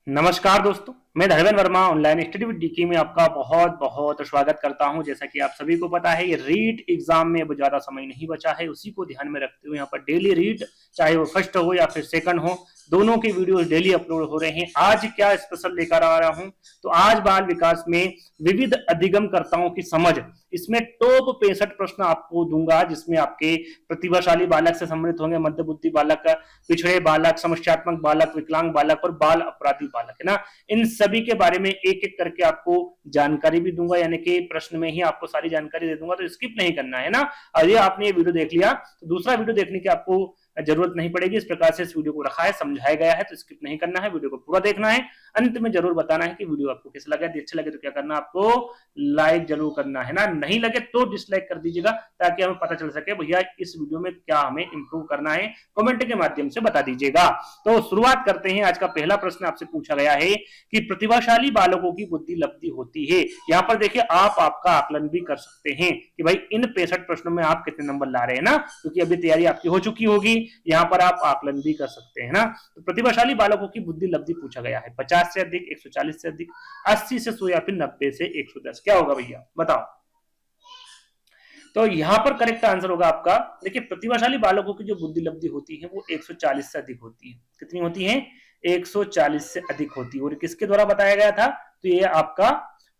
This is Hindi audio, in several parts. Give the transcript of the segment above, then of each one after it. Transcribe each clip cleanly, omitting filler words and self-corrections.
नमस्कार दोस्तों, मैं Dharmendra Verma online study with DK में आपका बहुत बहुत स्वागत करता हूं। जैसा कि आप सभी को पता है, ये रीट एग्जाम में अब ज्यादा समय नहीं बचा है। उसी को ध्यान में रखते हुए यहाँ पर डेली रीट, चाहे वो फर्स्ट हो या फिर सेकंड हो, दोनों के वीडियोस डेली अपलोड हो रहे हैं। आज क्या स्पेशल लेकर आ रहा हूं, तो आज बाल विकास में विविध अधिगमकर्ताओं की समझ, इसमें टॉप 65 प्रश्न आपको दूंगा, जिसमें आपके प्रतिभाशाली बालक से सम्मिलित होंगे, मध्य बुद्धि बालक, पिछड़े बालक, समस्यात्मक बालक, विकलांग बालक और बाल अपराधी बालक, है ना। इन सभी के बारे में एक एक करके आपको जानकारी भी दूंगा, यानी कि प्रश्न में ही आपको सारी जानकारी दे दूंगा, तो स्किप नहीं करना है ना। और ये आपने ये वीडियो देख लिया तो दूसरा वीडियो देखने की आपको जरूरत नहीं पड़ेगी। इस प्रकार से इस वीडियो को रखा है, समझाया गया है, तो स्किप नहीं करना है, वीडियो को पूरा देखना है। अंत में जरूर बताना है कि वीडियो आपको कैसा लगा। यदि अच्छा लगे तो क्या करना, आपको लाइक जरूर करना है ना, नहीं लगे तो डिसलाइक कर दीजिएगा, ताकि हमें पता चल सके भैया इस वीडियो में क्या हमें इंप्रूव करना है। कमेंट के माध्यम से बता दीजिएगा। तो शुरुआत करते हैं। आज का पहला प्रश्न आपसे पूछा गया है कि प्रतिभाशाली बालकों की बुद्धि लब्धि होती है। यहाँ पर देखिए, आप आपका आकलन भी कर सकते हैं कि भाई इन 65 प्रश्नों में आप कितने नंबर ला रहे हैं ना, क्योंकि अभी तैयारी आपकी हो चुकी होगी। यहाँ पर आप आकलन भी कर सकते हैं ना। तो प्रतिभाशाली बालकों की बुद्धि लब्धि पूछा गया है 50 से अधिक, 140 से अधिक, 80 से 100 या फिर 90 से 110। क्या होगा भैया, बताओ। तो यहां पर करेक्ट आंसर होगा आपका, देखिए प्रतिभाशाली बालकों की जो बुद्धि लब्धि होती है वो 140 से अधिक होती है। कितनी होती है? 140 से अधिक होती है। और किसके द्वारा बताया गया था? तो ये आपका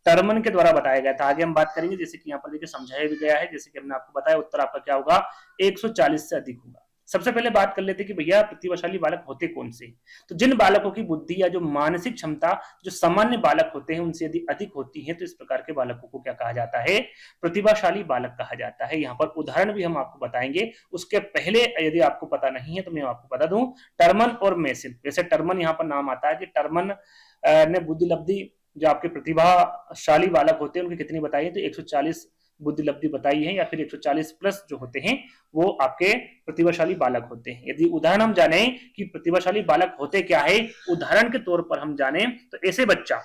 टर्मन के द्वारा बताया गया था। आगे हम बात करेंगे। जैसे कि यहाँ पर देखिए समझाया भी गया है, जैसे कि हमने आपको बताया, उत्तर आपका क्या होगा? 140 से अधिक होगा। सबसे पहले बात कर लेते कि भैया प्रतिभाशाली बालक होते कौन से। तो जिन बालकों की बुद्धि या जो मानसिक क्षमता जो सामान्य बालक होते हैं उनसे यदि अधिक होती है, तो इस प्रकार के बालकों को क्या कहा जाता है? प्रतिभाशाली बालक कहा जाता है। यहाँ पर उदाहरण भी हम आपको बताएंगे। उसके पहले यदि आपको पता नहीं है तो मैं आपको बता दूं, टर्मन और मेसिल। जैसे टर्मन यहाँ पर नाम आता है कि टर्मन ने बुद्धि लब्धि, जो आपके प्रतिभाशाली बालक होते हैं उनकी कितनी बताई है? तो 140 बुद्धि लब्धि बताई है, या फिर 140 प्लस जो होते हैं वो आपके प्रतिभाशाली बालक होते हैं। यदि उदाहरण हम जाने कि प्रतिभाशाली बालक होते क्या है, उदाहरण के तौर पर हम जाने तो ऐसे बच्चा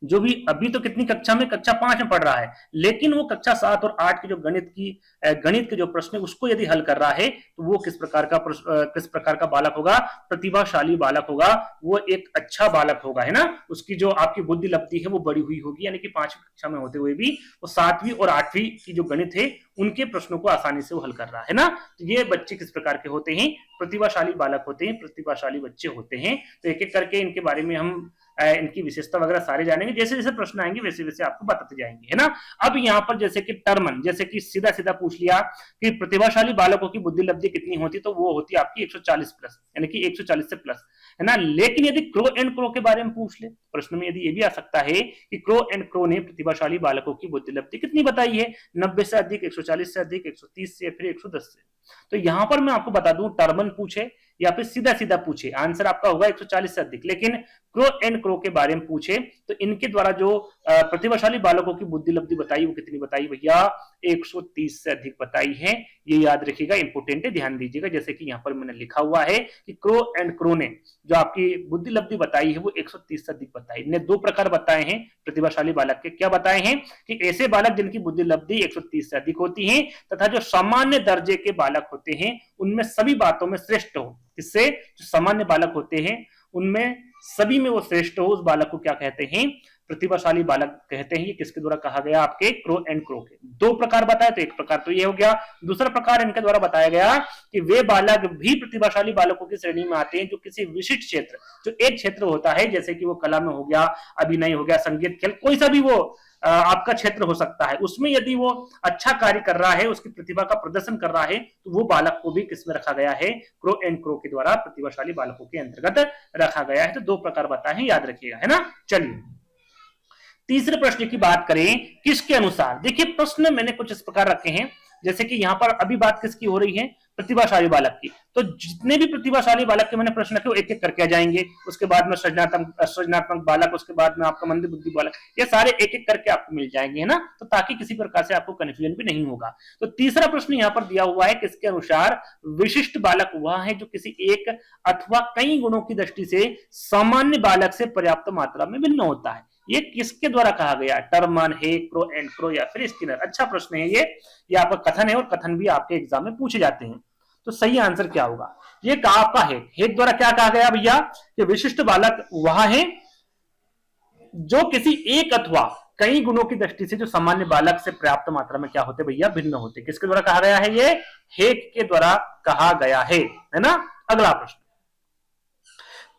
जो भी अभी तो कितनी कक्षा में, कक्षा 5 में पढ़ रहा है, लेकिन वो कक्षा 7 और 8 की जो गणित के जो प्रश्न है उसको यदि हल कर रहा है, तो वो किस प्रकार का बालक होगा? प्रतिभाशाली बालक होगा। वो एक अच्छा बालक होगा, है ना। उसकी जो आपकी बुद्धि लब्धि है वो बड़ी हुई होगी, यानी कि 5वीं कक्षा में होते हुए भी वो 7वीं और 8वीं की जो गणित है उनके प्रश्नों को आसानी से वो हल कर रहा है ना। तो ये बच्चे किस प्रकार के होते हैं? प्रतिभाशाली बालक होते हैं, प्रतिभाशाली बच्चे होते हैं। तो एक एक करके इनके बारे में हम इनकी विशेषता वगैरह सारे जानेंगे। जैसे जैसे प्रश्न आएंगे वैसे वैसे आपको बताते जाएंगे, है ना। अब यहाँ पर जैसे कि टर्मन, जैसे कि सीधा सीधा पूछ लिया कि प्रतिभाशाली बालकों की बुद्धि लब्धि कितनी होती, तो वो होती है आपकी 140 प्लस, यानी कि 140 से प्लस, है ना। लेकिन यदि क्रो एंड क्रो के बारे में पूछ ले प्रश्न में, यदि ये भी आ सकता है कि क्रो एंड क्रो ने प्रतिभाशाली बालकों की बुद्धि लब्धि कितनी बताई है? 90 से अधिक, 140 से अधिक, 130 से, फिर 110 से। तो यहां पर मैं आपको बता दूं, टर्मन पूछे या फिर सीधा सीधा पूछे, आंसर आपका होगा 140 से अधिक। लेकिन क्रो एंड क्रो के बारे में पूछे तो इनके द्वारा जो प्रतिभाशाली बालकों की बुद्धि लब्धि बताई वो कितनी बताई भैया? 130 से अधिक बताई है। ये याद रखिएगा, इंपोर्टेंट है, ध्यान दीजिएगा। जैसे कि यहाँ पर मैंने लिखा हुआ है कि क्रो एंड क्रो ने जो आपकी बुद्धि लब्धि बताई है वो 130 से अधिक बताई। इन्हें दो प्रकार बताए हैं प्रतिभाशाली बालक के। क्या बताए हैं? कि ऐसे बालक जिनकी बुद्धि लब्धि 130 से अधिक होती है, तथा जो सामान्य दर्जे के बालक होते हैं उनमें सभी बातों में श्रेष्ठ हो। इससे जो सामान्य बालक होते हैं उनमें सभी में वो श्रेष्ठ हो, उस बालक को क्या कहते हैं? प्रतिभाशाली बालक कहते हैं। ये किसके द्वारा कहा गया? आपके क्रो एंड क्रो के। दो प्रकार बताए, तो एक प्रकार तो ये हो गया। दूसरा प्रकार इनके द्वारा बताया गया कि वे बालक भी प्रतिभाशाली बालकों की श्रेणी में आते हैं जो किसी विशिष्ट क्षेत्र, जो एक क्षेत्र होता है, जैसे कि वो कला में हो गया, अभिनय हो गया, संगीत, खेल, कोई सा भी वो आपका क्षेत्र हो सकता है, उसमें यदि वो अच्छा कार्य कर रहा है, उसकी प्रतिभा का प्रदर्शन कर रहा है, तो वो बालक को भी किसमें रखा गया है? क्रो एंड क्रो के द्वारा प्रतिभाशाली बालकों के अंतर्गत रखा गया है। तो दो प्रकार बताए हैं, याद रखिएगा, है ना। चलिए तीसरे प्रश्न की बात करें, किसके अनुसार। देखिए प्रश्न मैंने कुछ इस प्रकार रखे हैं, जैसे कि यहाँ पर अभी बात किसकी हो रही है? प्रतिभाशाली बालक की। तो जितने भी प्रतिभाशाली बालक के मैंने प्रश्न रखे वो एक एक करके आ जाएंगे। उसके बाद में सृजनात्मक बालक, उसके बाद में आपका मंद बुद्धि बालक, ये सारे एक एक करके आपको मिल जाएंगे, है ना। तो ताकि किसी प्रकार से आपको कंफ्यूजन भी नहीं होगा। तो तीसरा प्रश्न यहाँ पर दिया हुआ है, किसके अनुसार विशिष्ट बालक वह है जो किसी एक अथवा कई गुणों की दृष्टि से सामान्य बालक से पर्याप्त मात्रा में भिन्न होता है। ये किसके द्वारा कहा गया? टर्मन है, क्रो एंड क्रो या फिर स्किनर। अच्छा प्रश्न है ये आपका कथन है, और कथन भी आपके एग्जाम में पूछे जाते हैं। तो सही आंसर क्या होगा? ये कहा आपका हेत द्वारा क्या कहा गया भैया कि विशिष्ट बालक वह है जो किसी एक अथवा कई गुणों की दृष्टि से जो सामान्य बालक से पर्याप्त मात्रा में क्या होते भैया, भिन्न होते। किसके द्वारा कहा गया है? ये हेक के द्वारा कहा गया है ना। अगला प्रश्न,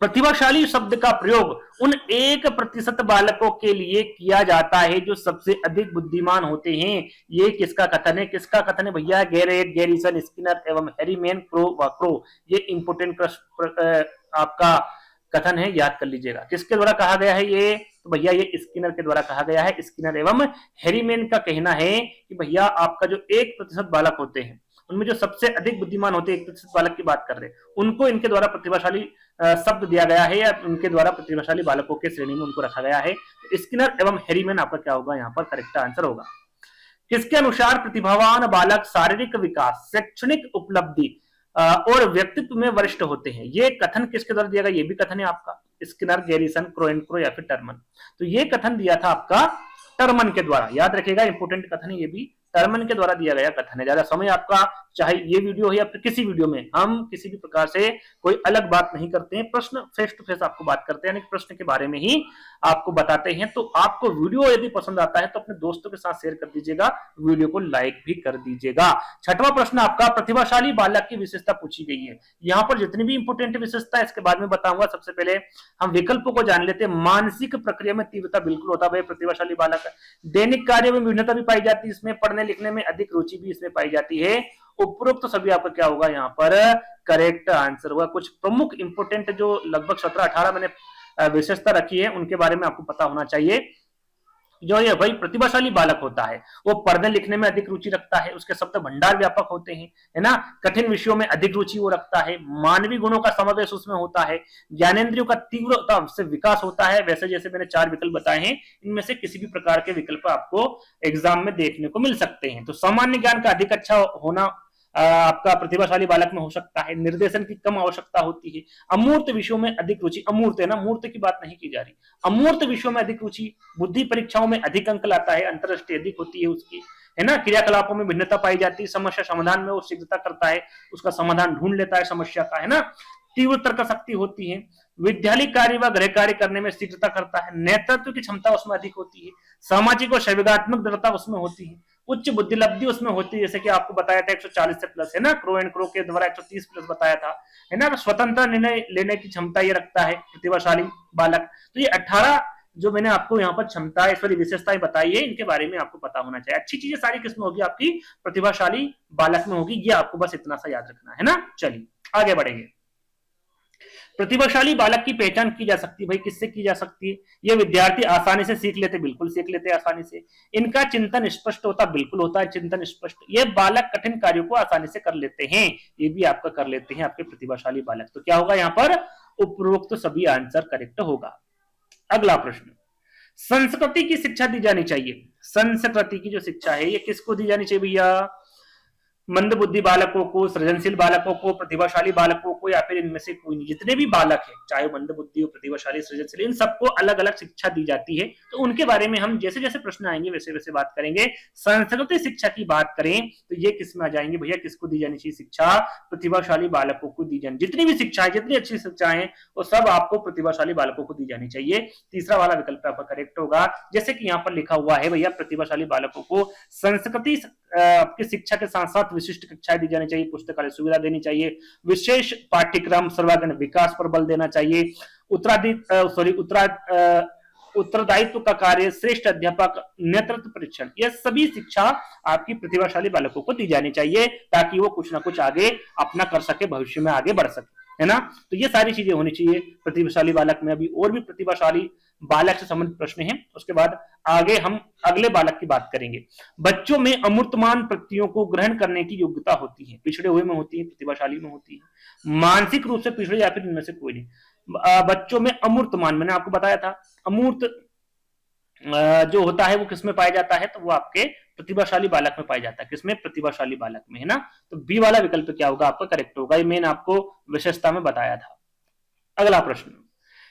प्रतिभाशाली शब्द का प्रयोग उन 1% बालकों के लिए किया जाता है जो सबसे अधिक बुद्धिमान होते हैं। ये किसका कथन है? किसका कथन है भैया? गैरेट, गैरिसन, स्किनर एवं हैरीमैन, क्रो व क्रो। ये इंपोर्टेंट आपका कथन है, याद कर लीजिएगा। किसके द्वारा कहा गया है ये? तो भैया ये स्किनर के द्वारा कहा गया है। स्किनर एवं हैरीमैन का कहना है कि भैया आपका जो 1% बालक होते हैं उनमें जो सबसे अधिक बुद्धिमान होते हैं, 1% बालक की बात कर रहे हैं, उनको इनके द्वारा प्रतिभाशाली शब्द दिया गया है या उनके द्वारा प्रतिभाशाली बालकों के श्रेणी में उनको रखा गया है। तो स्किनर एवं हैरीमैन आपका क्या होगा यहाँ पर करेक्ट आंसर होगा। किसके अनुसार प्रतिभावान बालक शारीरिक विकास, शैक्षणिक उपलब्धि और व्यक्तित्व में वरिष्ठ होते हैं? ये कथन किसके द्वारा दिया गया? ये भी कथन है आपका Skinner, garrison, crow and crow या फिर टर्मन। तो ये कथन दिया था आपका टर्मन के द्वारा, याद रखिएगा, इंपोर्टेंट कथन है ये भी, टर्मन के द्वारा दिया गया कथन है। ज्यादा समय आपका, चाहे ये वीडियो हो या फिर किसी वीडियो में, हम किसी भी प्रकार से कोई अलग बात नहीं करते हैं, प्रश्न फेस टू फेस आपको बात करते हैं, प्रश्न के बारे में ही आपको बताते हैं। तो आपको वीडियो यदि पसंद आता है तो अपने दोस्तों के साथ शेयर कर दीजिएगा, वीडियो को लाइक भी कर दीजिएगा। छठवां प्रश्न आपका, प्रतिभाशाली बालक की विशेषता पूछी गई है। यहाँ पर जितनी भी इंपोर्टेंट विशेषता है इसके बाद में बताऊंगा। सबसे पहले हम विकल्पों को जान लेते हैं। मानसिक प्रक्रिया में तीव्रता बिल्कुल होता है प्रतिभाशाली बालक। दैनिक कार्य में विभिन्नता भी पाई जाती है इसमें, पढ़ने लिखने में अधिक रुचि भी इसमें पाई जाती है। उपरोक्त तो सभी आपका क्या होगा यहाँ पर करेक्ट आंसर होगा। कुछ प्रमुख इंपोर्टेंट जो लगभग 17-18 मैंने विशेषता रखी है उनके बारे में आपको पता होना चाहिए। जो ये भाई प्रतिभाशाली बालक होता है वो पढ़ने लिखने में अधिक रुचि रखता है, उसके शब्द भंडार व्यापक होते हैं, है ना, कठिन विषयों में अधिक रुचि वो रखता है, मानवीय गुणों का समावेश उसमें होता है, ज्ञानेंद्रियों का तीव्रता से विकास होता है। वैसे जैसे मैंने 4 विकल्प बताए हैं, इनमें से किसी भी प्रकार के विकल्प आपको एग्जाम में देखने को मिल सकते हैं। तो सामान्य ज्ञान का अधिक अच्छा होना आपका प्रतिभाशाली बालक में हो सकता है। निर्देशन की कम आवश्यकता होती है। अमूर्त विषयों में अधिक रुचि, अमूर्त है ना, मूर्त की बात नहीं की जा रही, अमूर्त विषयों में अधिक रुचि, बुद्धि परीक्षाओं में अधिक अंक लाता है, अंतरदृष्टि अधिक होती है उसकी, है ना, क्रियाकलापों में भिन्नता पाई जाती है, समस्या समाधान में वो शीघ्रता करता है, उसका समाधान ढूंढ लेता है समस्या का, है ना, तीव्र तर्क शक्ति होती है, विद्यालय कार्य व गृह कार्य करने में शीघ्रता करता है, नेतृत्व की क्षमता उसमें अधिक होती है, सामाजिक और संवेगात्मक दृढ़ता उसमें होती है, उच्च बुद्धिलब्धि उसमें होती है, जैसे कि आपको बताया था 140 से प्लस, है ना, क्रो एंड क्रो के द्वारा 130 प्लस बताया था, है ना। तो स्वतंत्र निर्णय लेने की क्षमता ये रखता है प्रतिभाशाली बालक। तो ये 18 जो मैंने आपको यहाँ पर क्षमता सॉरी विशेषताएं बताई है, इनके बारे में आपको पता होना चाहिए। अच्छी चीजें सारी किसमें होगी? आपकी प्रतिभाशाली बालक में होगी। ये आपको बस इतना सा याद रखना है ना। चलिए आगे बढ़ेंगे। प्रतिभाशाली बालक की पहचान की जा सकती है भाई, किससे की जा सकती है? ये विद्यार्थी आसानी से सीख लेते, बिल्कुल सीख लेते आसानी से। इनका चिंतन स्पष्ट होता, बिल्कुल होता है चिंतन स्पष्ट। ये बालक कठिन कार्यों को आसानी से कर लेते हैं, ये भी आपका कर लेते हैं आपके प्रतिभाशाली बालक। तो क्या होगा यहाँ पर? उपरोक्त तो सभी आंसर करेक्ट होगा। अगला प्रश्न, संस्कृति की शिक्षा दी जानी चाहिए। संस्कृति की जो शिक्षा है ये किसको दी जानी चाहिए भैया? मंद बुद्धि बालकों को, सृजनशील बालकों को, प्रतिभाशाली बालकों को, या फिर इनमें से कोई नहीं? जितने भी बालक हैं, चाहे मंद बुद्धि हो, प्रतिभाशाली, सृजनशील, इन सबको अलग अलग शिक्षा दी जाती है। तो उनके बारे में हम जैसे जैसे प्रश्न आएंगे वैसे वैसे बात करेंगे। संस्कृति शिक्षा की बात करें तो ये किस में आ जाएंगे भैया? किसको दी जानी चाहिए शिक्षा? प्रतिभाशाली बालकों को दी जानी। जितनी भी शिक्षा है, जितनी अच्छी शिक्षा है, वो सब आपको प्रतिभाशाली बालकों को दी जानी चाहिए। तीसरा वाला विकल्प आपका करेक्ट होगा। जैसे कि यहाँ पर लिखा हुआ है भैया, प्रतिभाशाली बालकों को संस्कृति की शिक्षा के साथ साथ विशिष्ट कक्षाएं दी जानी चाहिए, पुस्तकालय सुविधा देनी चाहिए, विशेष पाठ्यक्रम सर्वांगीण विकास पर बल देना चाहिए, उत्तरदायित्व का कार्य, श्रेष्ठ अध्यापक, नेतृत्व परीक्षण, ये सभी शिक्षा आपकी प्रतिभाशाली बालकों को दी जानी चाहिए ताकि वो कुछ ना कुछ आगे अपना कर सके, भविष्य में आगे बढ़ सके, है ना। तो ये सारी चीजें होनी चाहिए प्रतिभाशाली बालक में। अभी और भी प्रतिभाशाली बालक से संबंधित प्रश्न हैं, उसके बाद आगे हम अगले बालक की बात करेंगे। बच्चों में अमूर्तमान प्रक्रियाओं को ग्रहण करने की योग्यता होती है, पिछड़े हुए में होती है, प्रतिभाशाली में होती है। मानसिक रूप से पिछड़े या फिर इनमें से कोई नहीं। बच्चों में अमूर्तमान, मैंने आपको बताया था, अमूर्त जो होता है वो किसमें पाया जाता है? तो वो आपके प्रतिभाशाली बालक में पाया जाता है। किसमें? प्रतिभाशाली बालक में, है ना। तो बी वाला विकल्प क्या होगा? आपका करेक्ट होगा। ये मैंने आपको विशेषता में बताया था। अगला प्रश्न,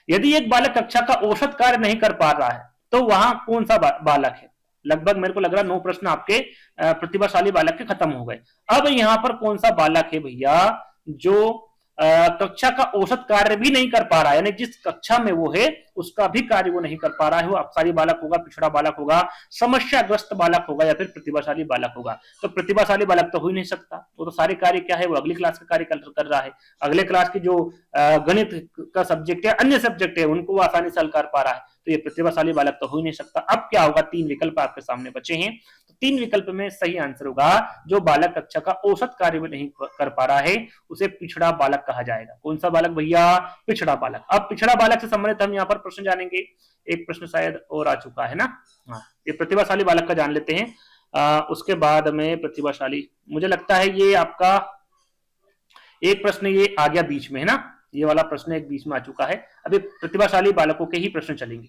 यदि एक बालक कक्षा का औसत कार्य नहीं कर पा रहा है तो वहां कौन सा बालक है? लगभग मेरे को लग रहा 9 प्रश्न आपके प्रतिभाशाली बालक के खत्म हो गए। अब यहां पर कौन सा बालक है भैया जो कक्षा का औसत कार्य भी नहीं कर पा रहा है, यानी जिस कक्षा में वो है उसका भी कार्य वो नहीं कर पा रहा है, वो अबकारी बालक होगा, पिछड़ा बालक होगा, समस्याग्रस्त बालक होगा या फिर प्रतिभाशाली बालक होगा। तो प्रतिभाशाली बालक तो हो ही नहीं सकता, वो तो सारे कार्य क्या है, वो अगली क्लास का कार्य कर रहा है, अगले क्लास की जो गणित का सब्जेक्ट है, अन्य सब्जेक्ट है, उनको वो आसानी से हल कर पा रहा है, तो ये प्रतिभाशाली बालक तो हो ही नहीं सकता। अब क्या होगा, तीन विकल्प आपके सामने बचे हैं, तो तीन विकल्प में सही आंसर होगा जो बालक कक्षा का औसत कार्य भी नहीं कर पा रहा है उसे पिछड़ा बालक कहा जाएगा। कौन सा बालक भैया, पिछड़ा बालक। अब पिछड़ा बालक से संबंधित हम यहाँ पर प्रश्न जानेंगे, एक प्रश्न शायद और आ चुका है ना, हाँ, ये प्रतिभाशाली बालक का जान लेते हैं। उसके बाद में प्रतिभाशाली, मुझे लगता है ये आपका एक प्रश्न ये आ गया बीच में, है ना, ये वाला प्रश्न एक बीच में आ चुका है। अभी प्रतिभाशाली बालकों के ही प्रश्न चलेंगे,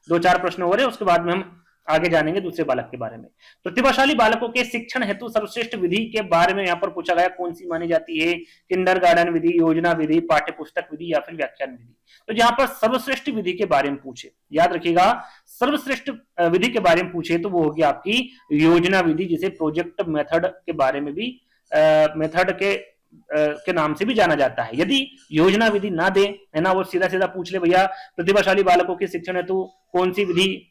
दो चार प्रश्न हो रहे हैं, उसके बाद में हम आगे जानेंगे दूसरे बालक के बारे में। प्रतिभाशाली बालकों के शिक्षण हेतु सर्वश्रेष्ठ विधि के बारे में यहाँ पर पूछा गया, कौन सी मानी जाती है, किंडरगार्टन विधि, योजना विधि, पाठ्य पुस्तक विधि या फिर व्याख्यान विधि। तो जहां पर सर्वश्रेष्ठ विधि के बारे में पूछे, याद रखिएगा, सर्वश्रेष्ठ विधि के बारे में पूछे तो वो होगी आपकी योजना विधि, जिसे प्रोजेक्ट मेथड के बारे में भी मेथड के नाम से भी जाना जाता है। यदि योजना विधि ना दे, है ना, वो सीधा सीधा पूछ ले भैया प्रतिभाशाली बालकों के शिक्षण हेतु कौन सी विधि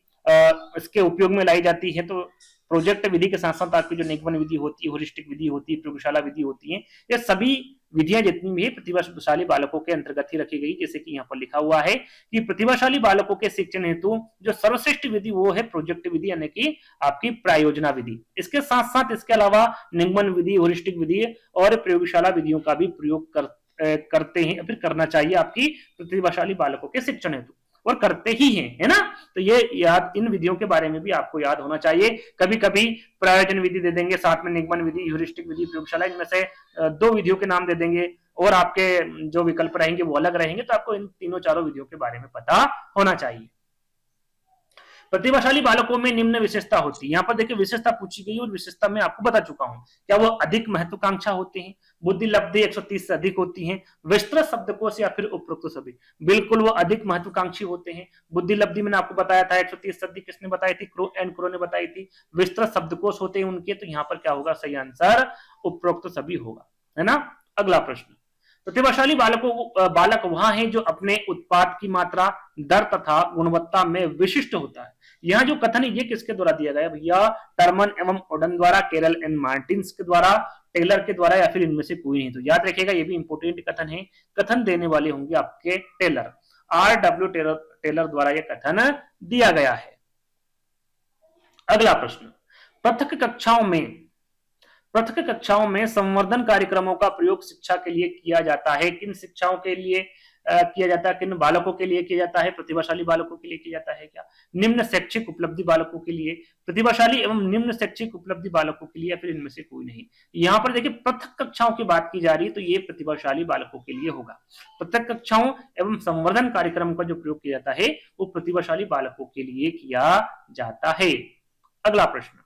इसके उपयोग में लाई जाती है, तो प्रोजेक्ट विधि के साथ साथ आपकी जो निगमन विधि होती है, होलिस्टिक विधि होती है, प्रयोगशाला विधि होती है, ये सभी विधियां जितनी भी है प्रतिभाशाली बालकों के अंतर्गत ही रखी गई। जैसे कि यहाँ पर लिखा हुआ है कि प्रतिभाशाली बालकों के शिक्षण हेतु जो सर्वश्रेष्ठ विधि वो है प्रोजेक्ट विधि, यानी कि आपकी प्रायोजना विधि। इसके साथ साथ इसके अलावा निगमन विधि, होलिस्टिक विधि और प्रयोगशाला विधियों का भी प्रयोग करते हैं, फिर करना चाहिए आपकी प्रतिभाशाली बालकों के शिक्षण हेतु, और करते ही हैं, है ना। तो ये याद, इन विधियों के बारे में भी आपको याद होना चाहिए। कभी कभी प्रायोजन विधि दे देंगे, साथ में निगमन विधि, ह्यूरिस्टिक विधि, प्रयोगशाला, इनमें से दो विधियों के नाम दे देंगे और आपके जो विकल्प रहेंगे वो अलग रहेंगे, तो आपको इन तीनों चारों विधियों के बारे में पता होना चाहिए। प्रतिभाशाली बालकों में निम्न विशेषता होती है, यहाँ पर देखिए विशेषता पूछी गई और विशेषता में आपको बता चुका हूं, क्या वो अधिक महत्वाकांक्षा होते हैं, बुद्धि लब्धि 130 से अधिक होती है, विस्तृत शब्दकोश या फिर उपरोक्त सभी, बिल्कुल वो अधिक महत्वाकांक्षी होते हैं। बुद्धि लब्धि मैंने आपको बताया था 130 से अधिक किसने बताई थी, क्रो एंड क्रो ने बताई थी। विस्तृत शब्दकोश होते हैं उनके, तो यहाँ पर क्या होगा, सही आंसर उपरोक्त सभी होगा, है ना। अगला प्रश्न, प्रतिभाशाली बालक वहां है जो अपने उत्पाद की मात्रा, दर तथा गुणवत्ता में विशिष्ट होता है। यहाँ जो कथन है ये किसके द्वारा दिया गया भैया, टर्मन एवं ओडन द्वारा, केरल एंड मार्टिन्स के द्वारा, टेलर के द्वारा, या फिर इनमें से कोई नहीं। तो याद रखिएगा ये भी इंपोर्टेंट कथन है, कथन देने वाले होंगे आपके टेलर, RW टेलर द्वारा यह कथन दिया गया है। अगला प्रश्न, पृथक कक्षाओं में संवर्धन कार्यक्रमों का प्रयोग शिक्षा के लिए किया जाता है। किन शिक्षाओं के लिए किया जाता है, किन बालकों के लिए किया जाता है, प्रतिभाशाली बालकों के लिए किया जाता है क्या, निम्न शैक्षिक उपलब्धि बालकों के लिए, प्रतिभाशाली एवं निम्न शैक्षिक उपलब्धि बालकों के लिए, या फिर इनमें से कोई नहीं। यहाँ पर देखिए पृथक कक्षाओं की बात की जा रही है, तो ये प्रतिभाशाली बालकों के लिए होगा। पृथक कक्षाओं एवं संवर्धन कार्यक्रम का जो प्रयोग किया जाता है वो प्रतिभाशाली बालकों के लिए किया जाता है। अगला प्रश्न,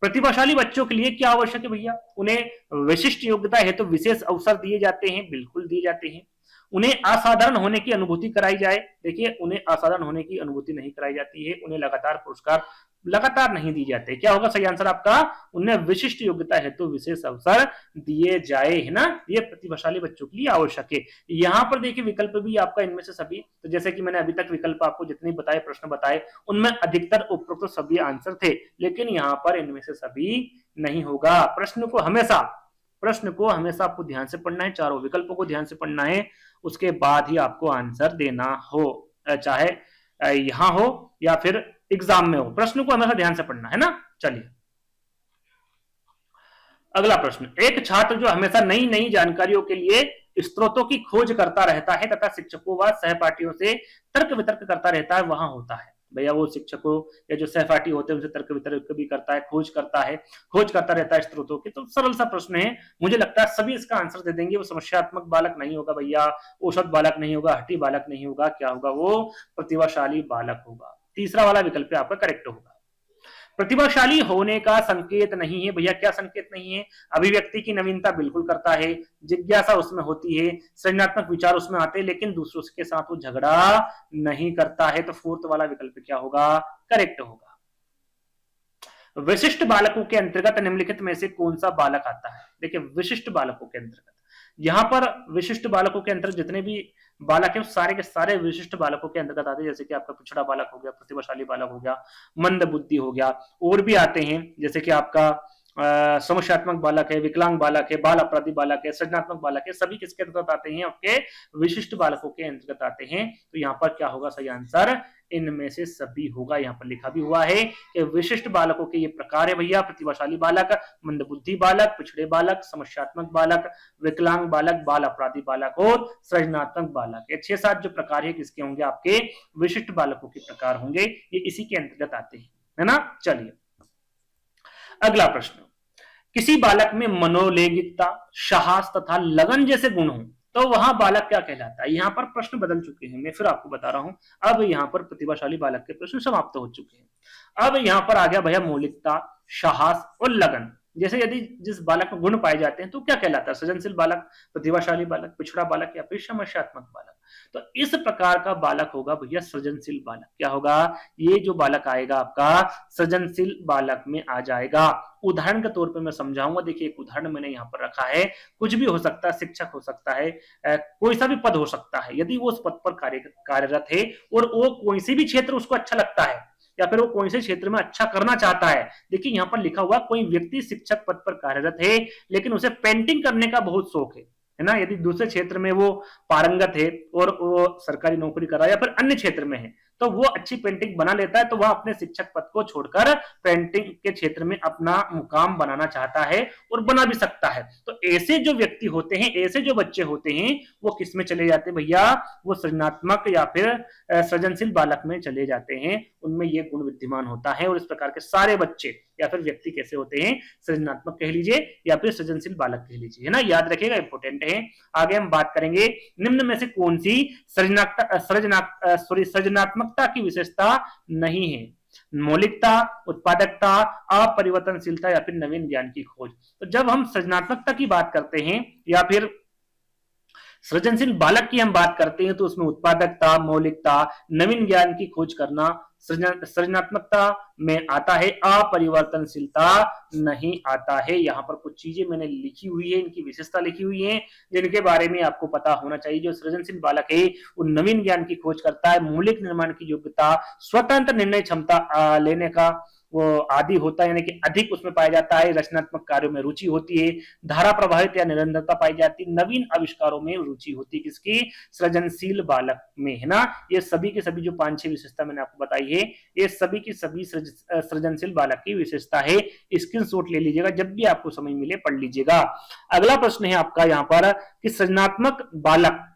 प्रतिभाशाली बच्चों के लिए क्या आवश्यक है भैया, उन्हें विशिष्ट योग्यता है तो विशेष अवसर दिए जाते हैं, बिल्कुल दिए जाते हैं। उन्हें असाधारण होने की अनुभूति कराई जाए, देखिए उन्हें असाधारण होने की अनुभूति नहीं कराई जाती है, उन्हें लगातार पुरस्कार लगातार नहीं दिए जाते। क्या होगा सही आंसर आपका, उन्हें विशिष्ट योग्यता है तो विशेष अवसर दिए जाए, है ना। ये प्रतिभाशाली बच्चों के लिए आवश्यक है। यहाँ पर देखिए विकल्प भी आपका इनमें से सभी, तो जैसे कि मैंने अभी तक विकल्प आपको जितने बताए, प्रश्न बताए, उनमें अधिकतर उपरोक्त सभी आंसर थे, लेकिन यहाँ पर इनमें से सभी नहीं होगा। प्रश्न को हमेशा आपको ध्यान से पढ़ना है, चारों विकल्पों को ध्यान से पढ़ना है, उसके बाद ही आपको आंसर देना हो, चाहे यहां हो या फिर एग्जाम में हो, प्रश्न को हमेशा ध्यान से पढ़ना है ना। चलिए अगला प्रश्न, एक छात्र जो हमेशा नई नई जानकारियों के लिए स्रोतों की खोज करता रहता है तथा शिक्षकों व सहपाठियों से तर्क वितर्क करता रहता है, वहां होता है भैया वो शिक्षकों या जो सहपाठी होते हैं उनसे तर्क वितर्क भी करता है, खोज करता रहता है स्रोतों की। तो सरल सा प्रश्न है, मुझे लगता है सभी इसका आंसर दे देंगे। वो समस्यात्मक बालक नहीं होगा भैया, औसत बालक नहीं होगा, हठी बालक नहीं होगा, क्या होगा, वो प्रतिभाशाली बालक होगा। तीसरा वाला विकल्प आपका करेक्ट होगा। प्रतिभाशाली होने का संकेत नहीं है भैया, क्या संकेत नहीं है, अभिव्यक्ति की नवीनता बिल्कुल करता है, जिज्ञासा उसमें होती है, सृजनात्मक विचार उसमें आते हैं, लेकिन दूसरों के साथ वो झगड़ा नहीं करता है। तो फोर्थ वाला विकल्प क्या होगा, करेक्ट होगा। विशिष्ट बालकों के अंतर्गत निम्नलिखित में से कौन सा बालक आता है, देखिए विशिष्ट बालकों के अंतर्गत यहाँ पर विशिष्ट बालकों के अंतर्गत जितने भी बालक है सारे के सारे विशिष्ट बालकों के अंतर्गत आते हैं, जैसे कि आपका पिछड़ा बालक हो गया, प्रतिभाशाली बालक हो गया, मंद बुद्धि हो गया, और भी आते हैं जैसे कि आपका समस्यात्मक बालक है, विकलांग बालक है, बाल अपराधी बालक है, सृजनात्मक बालक है, सभी किसके अंतर्गत आते हैं? आपके विशिष्ट बालकों के अंतर्गत आते हैं। तो यहाँ पर क्या होगा सही आंसर? इनमें से सभी होगा। यहाँ पर लिखा भी हुआ है कि विशिष्ट बालकों के ये प्रकार है भैया: प्रतिभाशाली बालक, मंदबुद्धि बालक, पिछड़े बालक, समस्यात्मक बालक, विकलांग बालक, बाल अपराधी बालक और सृजनात्मक बालक। ये 6-7 जो प्रकार है किसके होंगे? आपके विशिष्ट बालकों के प्रकार होंगे, ये इसी के अंतर्गत आते हैं, है ना। चलिए अगला प्रश्न, किसी बालक में मनोलैंगिकता, साहस तथा लगन जैसे गुण हो तो वहां बालक क्या कहलाता है? यहाँ पर प्रश्न बदल चुके हैं, मैं फिर आपको बता रहा हूं। अब यहाँ पर प्रतिभाशाली बालक के प्रश्न समाप्त हो चुके हैं। अब यहाँ पर आ गया भैया मौलिकता, साहस और लगन जैसे यदि जिस बालक में गुण पाए जाते हैं तो क्या कहलाता है? सृजनशील बालक, प्रतिभाशाली बालक, पिछड़ा बालक या फिर समस्यात्मक बालक। तो इस प्रकार का बालक होगा भैया सृजनशील बालक। क्या होगा? ये जो बालक आएगा आपका सृजनशील बालक में आ जाएगा। उदाहरण के तौर पे मैं समझाऊंगा। देखिए एक उदाहरण मैंने यहाँ पर रखा है, कुछ भी हो सकता है, शिक्षक हो सकता है, कोई सा भी पद हो सकता है। यदि वो उस पद पर कार्यरत है और वो कोई से भी क्षेत्र उसको अच्छा लगता है या फिर वो कोई से क्षेत्र में अच्छा करना चाहता है। देखिए यहाँ पर लिखा हुआ कोई व्यक्ति शिक्षक पद पर कार्यरत है लेकिन उसे पेंटिंग करने का बहुत शौक है ना। यदि दूसरे क्षेत्र में वो पारंगत है और वो सरकारी नौकरी कर रहा है या फिर अन्य क्षेत्र में है तो वो अच्छी पेंटिंग बना लेता है, तो वह अपने शिक्षक पद को छोड़कर पेंटिंग के क्षेत्र में अपना मुकाम बनाना चाहता है और बना भी सकता है। तो ऐसे जो व्यक्ति होते हैं, ऐसे जो बच्चे होते हैं वो किस में चले जाते हैं भैया? वो सृजनात्मक या फिर सृजनशील बालक में चले जाते हैं। उनमें ये गुण विद्यमान होता है और इस प्रकार के सारे बच्चे या फिर व्यक्ति कैसे होते हैं? सृजनात्मक कह लीजिए या फिर सृजनशील बालक कह लीजिए, है ना। याद रखिएगा, इंपोर्टेंट है। आगे हम बात करेंगे निम्न में से कौन सी सृजनात्मकता की विशेषता नहीं है? मौलिकता, उत्पादकता, अपरिवर्तनशीलता या फिर नवीन ज्ञान की खोज। तो जब हम सृजनात्मकता की बात करते हैं या फिर सृजनशील बालक की हम बात करते हैं तो उसमें उत्पादकता, मौलिकता, नवीन ज्ञान की खोज करना सृजनात्मकता में आता है, अपरिवर्तनशीलता नहीं आता है। यहाँ पर कुछ चीजें मैंने लिखी हुई है, इनकी विशेषता लिखी हुई है जिनके बारे में आपको पता होना चाहिए। जो सृजनशील बालक है वो नवीन ज्ञान की खोज करता है, मौलिक निर्माण की योग्यता, स्वतंत्र निर्णय क्षमता लेने का वो आदि होता है, यानी कि अधिक उसमें पाया जाता है, रचनात्मक कार्यों में रुचि होती है, धारा प्रभावित या निरंतरता पाई जाती है, नवीन आविष्कारों में रुचि होती है किसकी? सृजनशील बालक में, है ना। ये सभी के सभी जो 5-6 विशेषता मैंने आपको बताई है ये सभी की सभी सृजनशील बालक की विशेषता है। स्क्रीनशॉट ले लीजिएगा, जब भी आपको समय मिले पढ़ लीजिएगा। अगला प्रश्न है आपका यहाँ पर कि सृजनात्मक बालक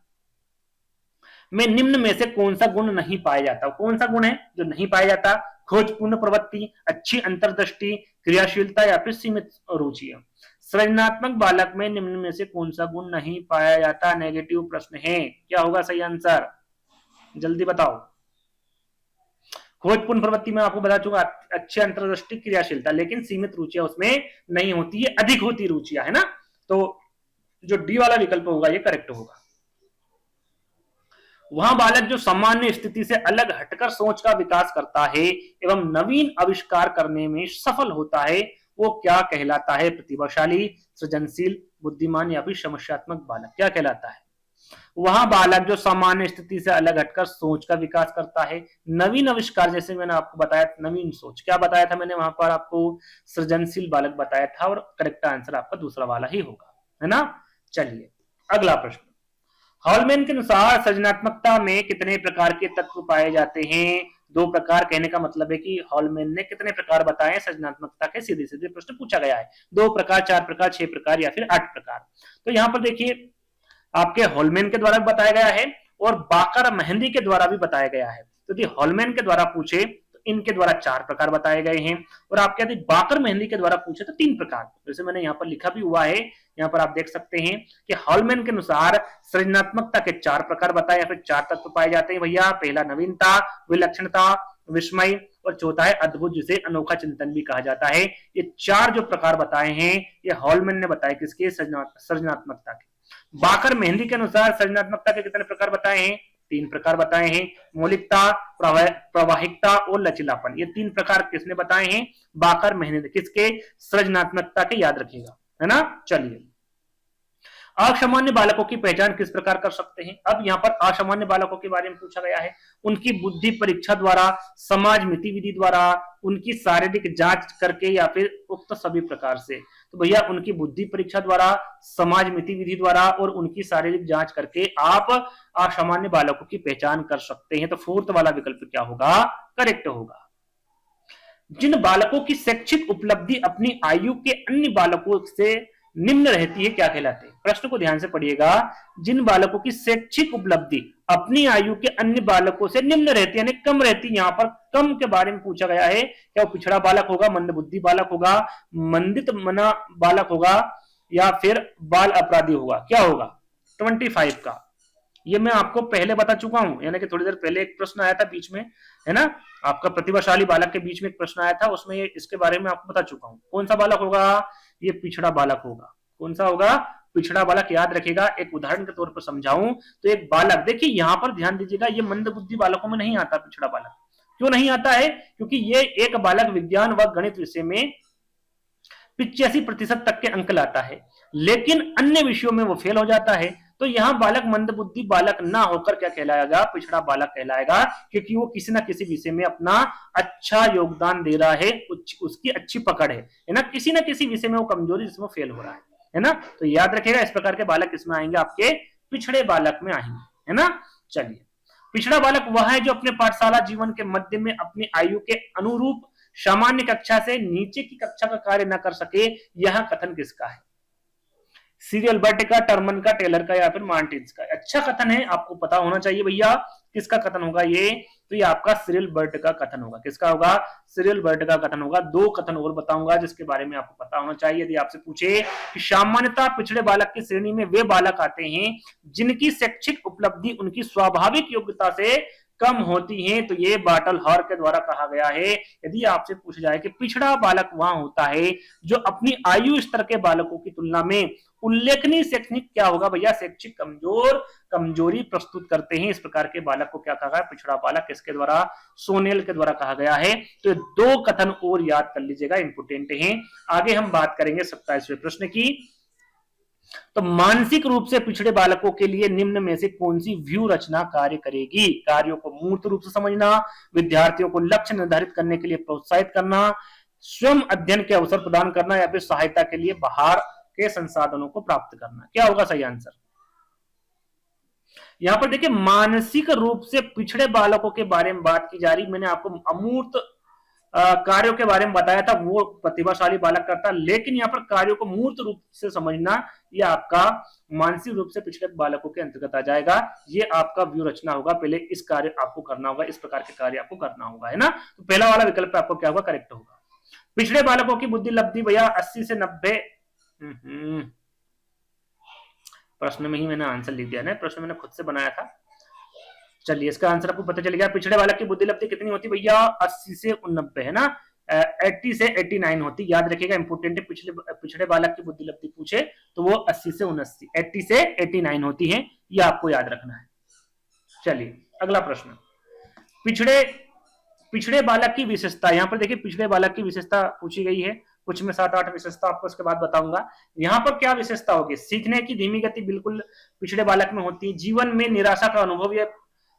में निम्न में से कौन सा गुण नहीं पाया जाता? कौन सा गुण है जो नहीं पाया जाता? खोजपूर्ण प्रवृत्ति, अच्छी अंतर्दृष्टि, क्रियाशीलता या फिर सीमित रुचि। सृजनात्मक बालक में निम्न में से कौन सा गुण नहीं पाया जाता? नेगेटिव प्रश्न है, क्या होगा सही आंसर? जल्दी बताओ। खोजपूर्ण प्रवृत्ति में आपको बता चुका, अच्छी अंतर्दृष्टि, क्रियाशीलता, लेकिन सीमित रुचियां उसमें नहीं होती है, अधिक होती रुचियां, है ना। तो जो डी वाला विकल्प होगा ये करेक्ट होगा। वह बालक जो सामान्य स्थिति से अलग हटकर सोच का विकास करता है एवं नवीन आविष्कार करने में सफल होता है वो क्या कहलाता है? प्रतिभाशाली, सृजनशील, बुद्धिमान या फिर समस्यात्मक बालक क्या कहलाता है? वह बालक जो सामान्य स्थिति से अलग हटकर सोच का विकास करता है, नवीन आविष्कार, जैसे मैंने आपको बताया नवीन सोच, क्या बताया था मैंने वहां पर आपको? सृजनशील बालक बताया था और करेक्ट आंसर आपका दूसरा वाला ही होगा, है ना। चलिए अगला प्रश्न, हॉलमैन के अनुसार सृजनात्मकता में कितने प्रकार के तत्व पाए जाते हैं? 2 प्रकार कहने का मतलब है कि हॉलमैन ने कितने प्रकार बताए सृजनात्मकता के? सीधे सीधे प्रश्न पूछा गया है। 2 प्रकार, 4 प्रकार, 6 प्रकार या फिर 8 प्रकार। तो यहाँ पर देखिए आपके हॉलमैन के द्वारा भी बताया गया है और बाकर मेहंदी के द्वारा भी बताया गया है। तो यदि हॉलमैन के द्वारा पूछे तो इनके द्वारा 4 प्रकार बताए गए हैं और आपके यदि बाकर मेहंदी के द्वारा पूछे तो 3 प्रकार। जैसे मैंने यहाँ पर लिखा भी हुआ है, यहाँ पर आप देख सकते हैं कि हॉलमैन के अनुसार सृजनात्मकता के 4 प्रकार बताए या फिर 4 तत्व पाए जाते हैं भैया। पहला नवीनता, विलक्षणता, विस्मय और चौथा है अद्भुत, जिसे अनोखा चिंतन भी कहा जाता है। ये 4 जो प्रकार बताए हैं ये हॉलमैन ने बताए किसके? सृजनात्मकता के। बाकर मेहंदी के अनुसार सृजनात्मकता के कितने प्रकार बताए हैं? 3 प्रकार बताए हैं, मौलिकता, प्रवाहिकता और लचीलापन। ये 3 प्रकार किसने बताए हैं? बाकर मेहंदी। किसके? सृजनात्मकता के, याद रखिएगा, है ना। चलिए असामान्य बालकों की पहचान किस प्रकार कर सकते हैं? अब यहाँ पर असामान्य बालकों के बारे में पूछा गया है। उनकी बुद्धि परीक्षा द्वारा, समाज मिति विधि द्वारा, उनकी शारीरिक जांच करके या फिर उक्त सभी प्रकार से। तो भैया उनकी बुद्धि परीक्षा द्वारा, समाज मिति विधि द्वारा और उनकी शारीरिक जांच करके आप असामान्य बालकों की पहचान कर सकते हैं। तो फोर्थ वाला विकल्प क्या होगा? करेक्ट होगा। जिन बालकों की शैक्षिक उपलब्धि अपनी आयु के अन्य बालकों से निम्न रहती है क्या कहलाते हैं? प्रश्न को ध्यान से पढ़िएगा। जिन बालकों की शैक्षिक उपलब्धि अपनी आयु के अन्य बालकों से निम्न रहती है यानी कम रहती है, यहाँ पर कम के बारे में पूछा गया है। क्या वो पिछड़ा बालक होगा, मंदबुद्धि बालक होगा, मंदित मना बालक होगा या फिर बाल अपराधी होगा? क्या होगा? 25 का। ये मैं आपको पहले बता चुका हूं, यानी कि थोड़ी देर पहले एक प्रश्न आया था बीच में, है ना, आपका प्रतिभाशाली बालक के बीच में एक प्रश्न आया था, उसमें इसके बारे में आपको बता चुका हूं। कौन सा बालक होगा? ये पिछड़ा बालक होगा। कौन सा होगा? पिछड़ा बालक। याद रखिएगा। एक उदाहरण के तौर पर समझाऊं तो एक बालक, देखिए यहां पर ध्यान दीजिएगा, ये मंदबुद्धि बालकों में नहीं आता पिछड़ा बालक। क्यों नहीं आता है? क्योंकि ये एक बालक विज्ञान व गणित विषय में 85% तक के अंक लाता है, लेकिन अन्य विषयों में वो फेल हो जाता है। तो यहां बालक मंदबुद्धि बालक ना होकर क्या कहलाएगा? पिछड़ा बालक कहलाएगा, क्योंकि वो किसी ना किसी विषय में अपना अच्छा योगदान दे रहा है, उसकी अच्छी पकड़ है ना, किसी ना किसी विषय में वो कमजोरी जिसमें फेल हो रहा है ना। तो याद रखिएगा, इस प्रकार के बालक किसमें आएंगे? आपके पिछड़े बालक में आएंगे, है ना। चलिए, पिछड़ा बालक वह है जो अपने पाठशाला जीवन के मध्य में अपनी आयु के अनुरूप सामान्य कक्षा से नीचे की कक्षा का कार्य न कर सके। यह कथन किसका है? सीरियल बर्ट का, टर्मन का, टेलर का या फिर मार्टिन्स का? अच्छा कथन है, आपको पता होना चाहिए भैया किसका कथन होगा ये। तो ये आपका सीरियल बर्ट का कथन होगा। किसका होगा? सीरियल बर्ट का कथन होगा। दो कथन और बताऊंगा जिसके बारे में आपको पता होना चाहिए। यदि आपसे पूछे कि सामान्यतः पिछड़े बालक की श्रेणी में वे बालक आते हैं जिनकी शैक्षिक उपलब्धि उनकी स्वाभाविक योग्यता से कम होती है, तो ये बाटल हॉर के द्वारा कहा गया है। यदि आपसे पूछा जाए कि पिछड़ा बालक वहां होता है जो अपनी आयु स्तर के बालकों की तुलना में उल्लेखनीय शैक्षणिक क्या होगा भैया? शैक्षिक कमजोरी प्रस्तुत करते हैं। इस प्रकार के बालक को क्या कहा गया? पिछड़ा बालक। किसके द्वारा? सोनेल के द्वारा कहा गया है। तो दो कथन और याद कर लीजिएगा, इंपोर्टेंट हैं। आगे हम बात करेंगे 27वें प्रश्न की। तो मानसिक रूप से पिछड़े बालकों के लिए निम्न में से कौन सी व्यू रचना कार्य करेगी? कार्यों को मूर्त रूप से समझना, विद्यार्थियों को लक्ष्य निर्धारित करने के लिए प्रोत्साहित करना, स्वयं अध्ययन के अवसर प्रदान करना या फिर सहायता के लिए बाहर के संसाधनों को प्राप्त करना? क्या होगा सही आंसर? यहां पर देखिए, मानसिक रूप से पिछड़े बालकों के बारे में बात की जा रही। मैंने आपको अमूर्त कार्यों के बारे में बताया था, वो प्रतिभाशाली बालक करता, लेकिन यहाँ पर कार्यों को मूर्त रूप से समझना ये आपका मानसिक रूप से पिछड़े बालकों के अंतर्गत आ जाएगा। ये आपका व्यू रचना होगा। पहले इस कार्य आपको करना होगा, इस प्रकार के कार्य आपको करना होगा, है ना। तो पहला वाला विकल्प आपको क्या होगा? करेक्ट होगा। पिछड़े बालकों की बुद्धि लब्धि भैया 80 से 90। प्रश्न में ही मैंने आंसर लिख दिया ना, प्रश्न मैंने खुद से बनाया था। चलिए, इसका आंसर आपको पता चल गया। पिछड़े बालक की बुद्धि लब्धि कितनी होती भैया? 80 से 90, है ना। 80 से 89 होती। याद रखिएगा, इंपोर्टेंट है। पिछड़े बालक की बुद्धि लब्धि पूछे तो वो 80 से 89, 80 से 89 होती है। ये आपको याद रखना है। चलिए, अगला प्रश्न। पिछड़े बालक की विशेषता। यहाँ पर देखिए, पिछड़े बालक की विशेषता पूछी गई है। कुछ में 7-8 विशेषता आपको इसके बाद बताऊंगा। यहाँ पर क्या विशेषता होगी? सीखने की धीमी गति बिल्कुल पिछड़े बालक में होती है। जीवन में निराशा का अनुभव यह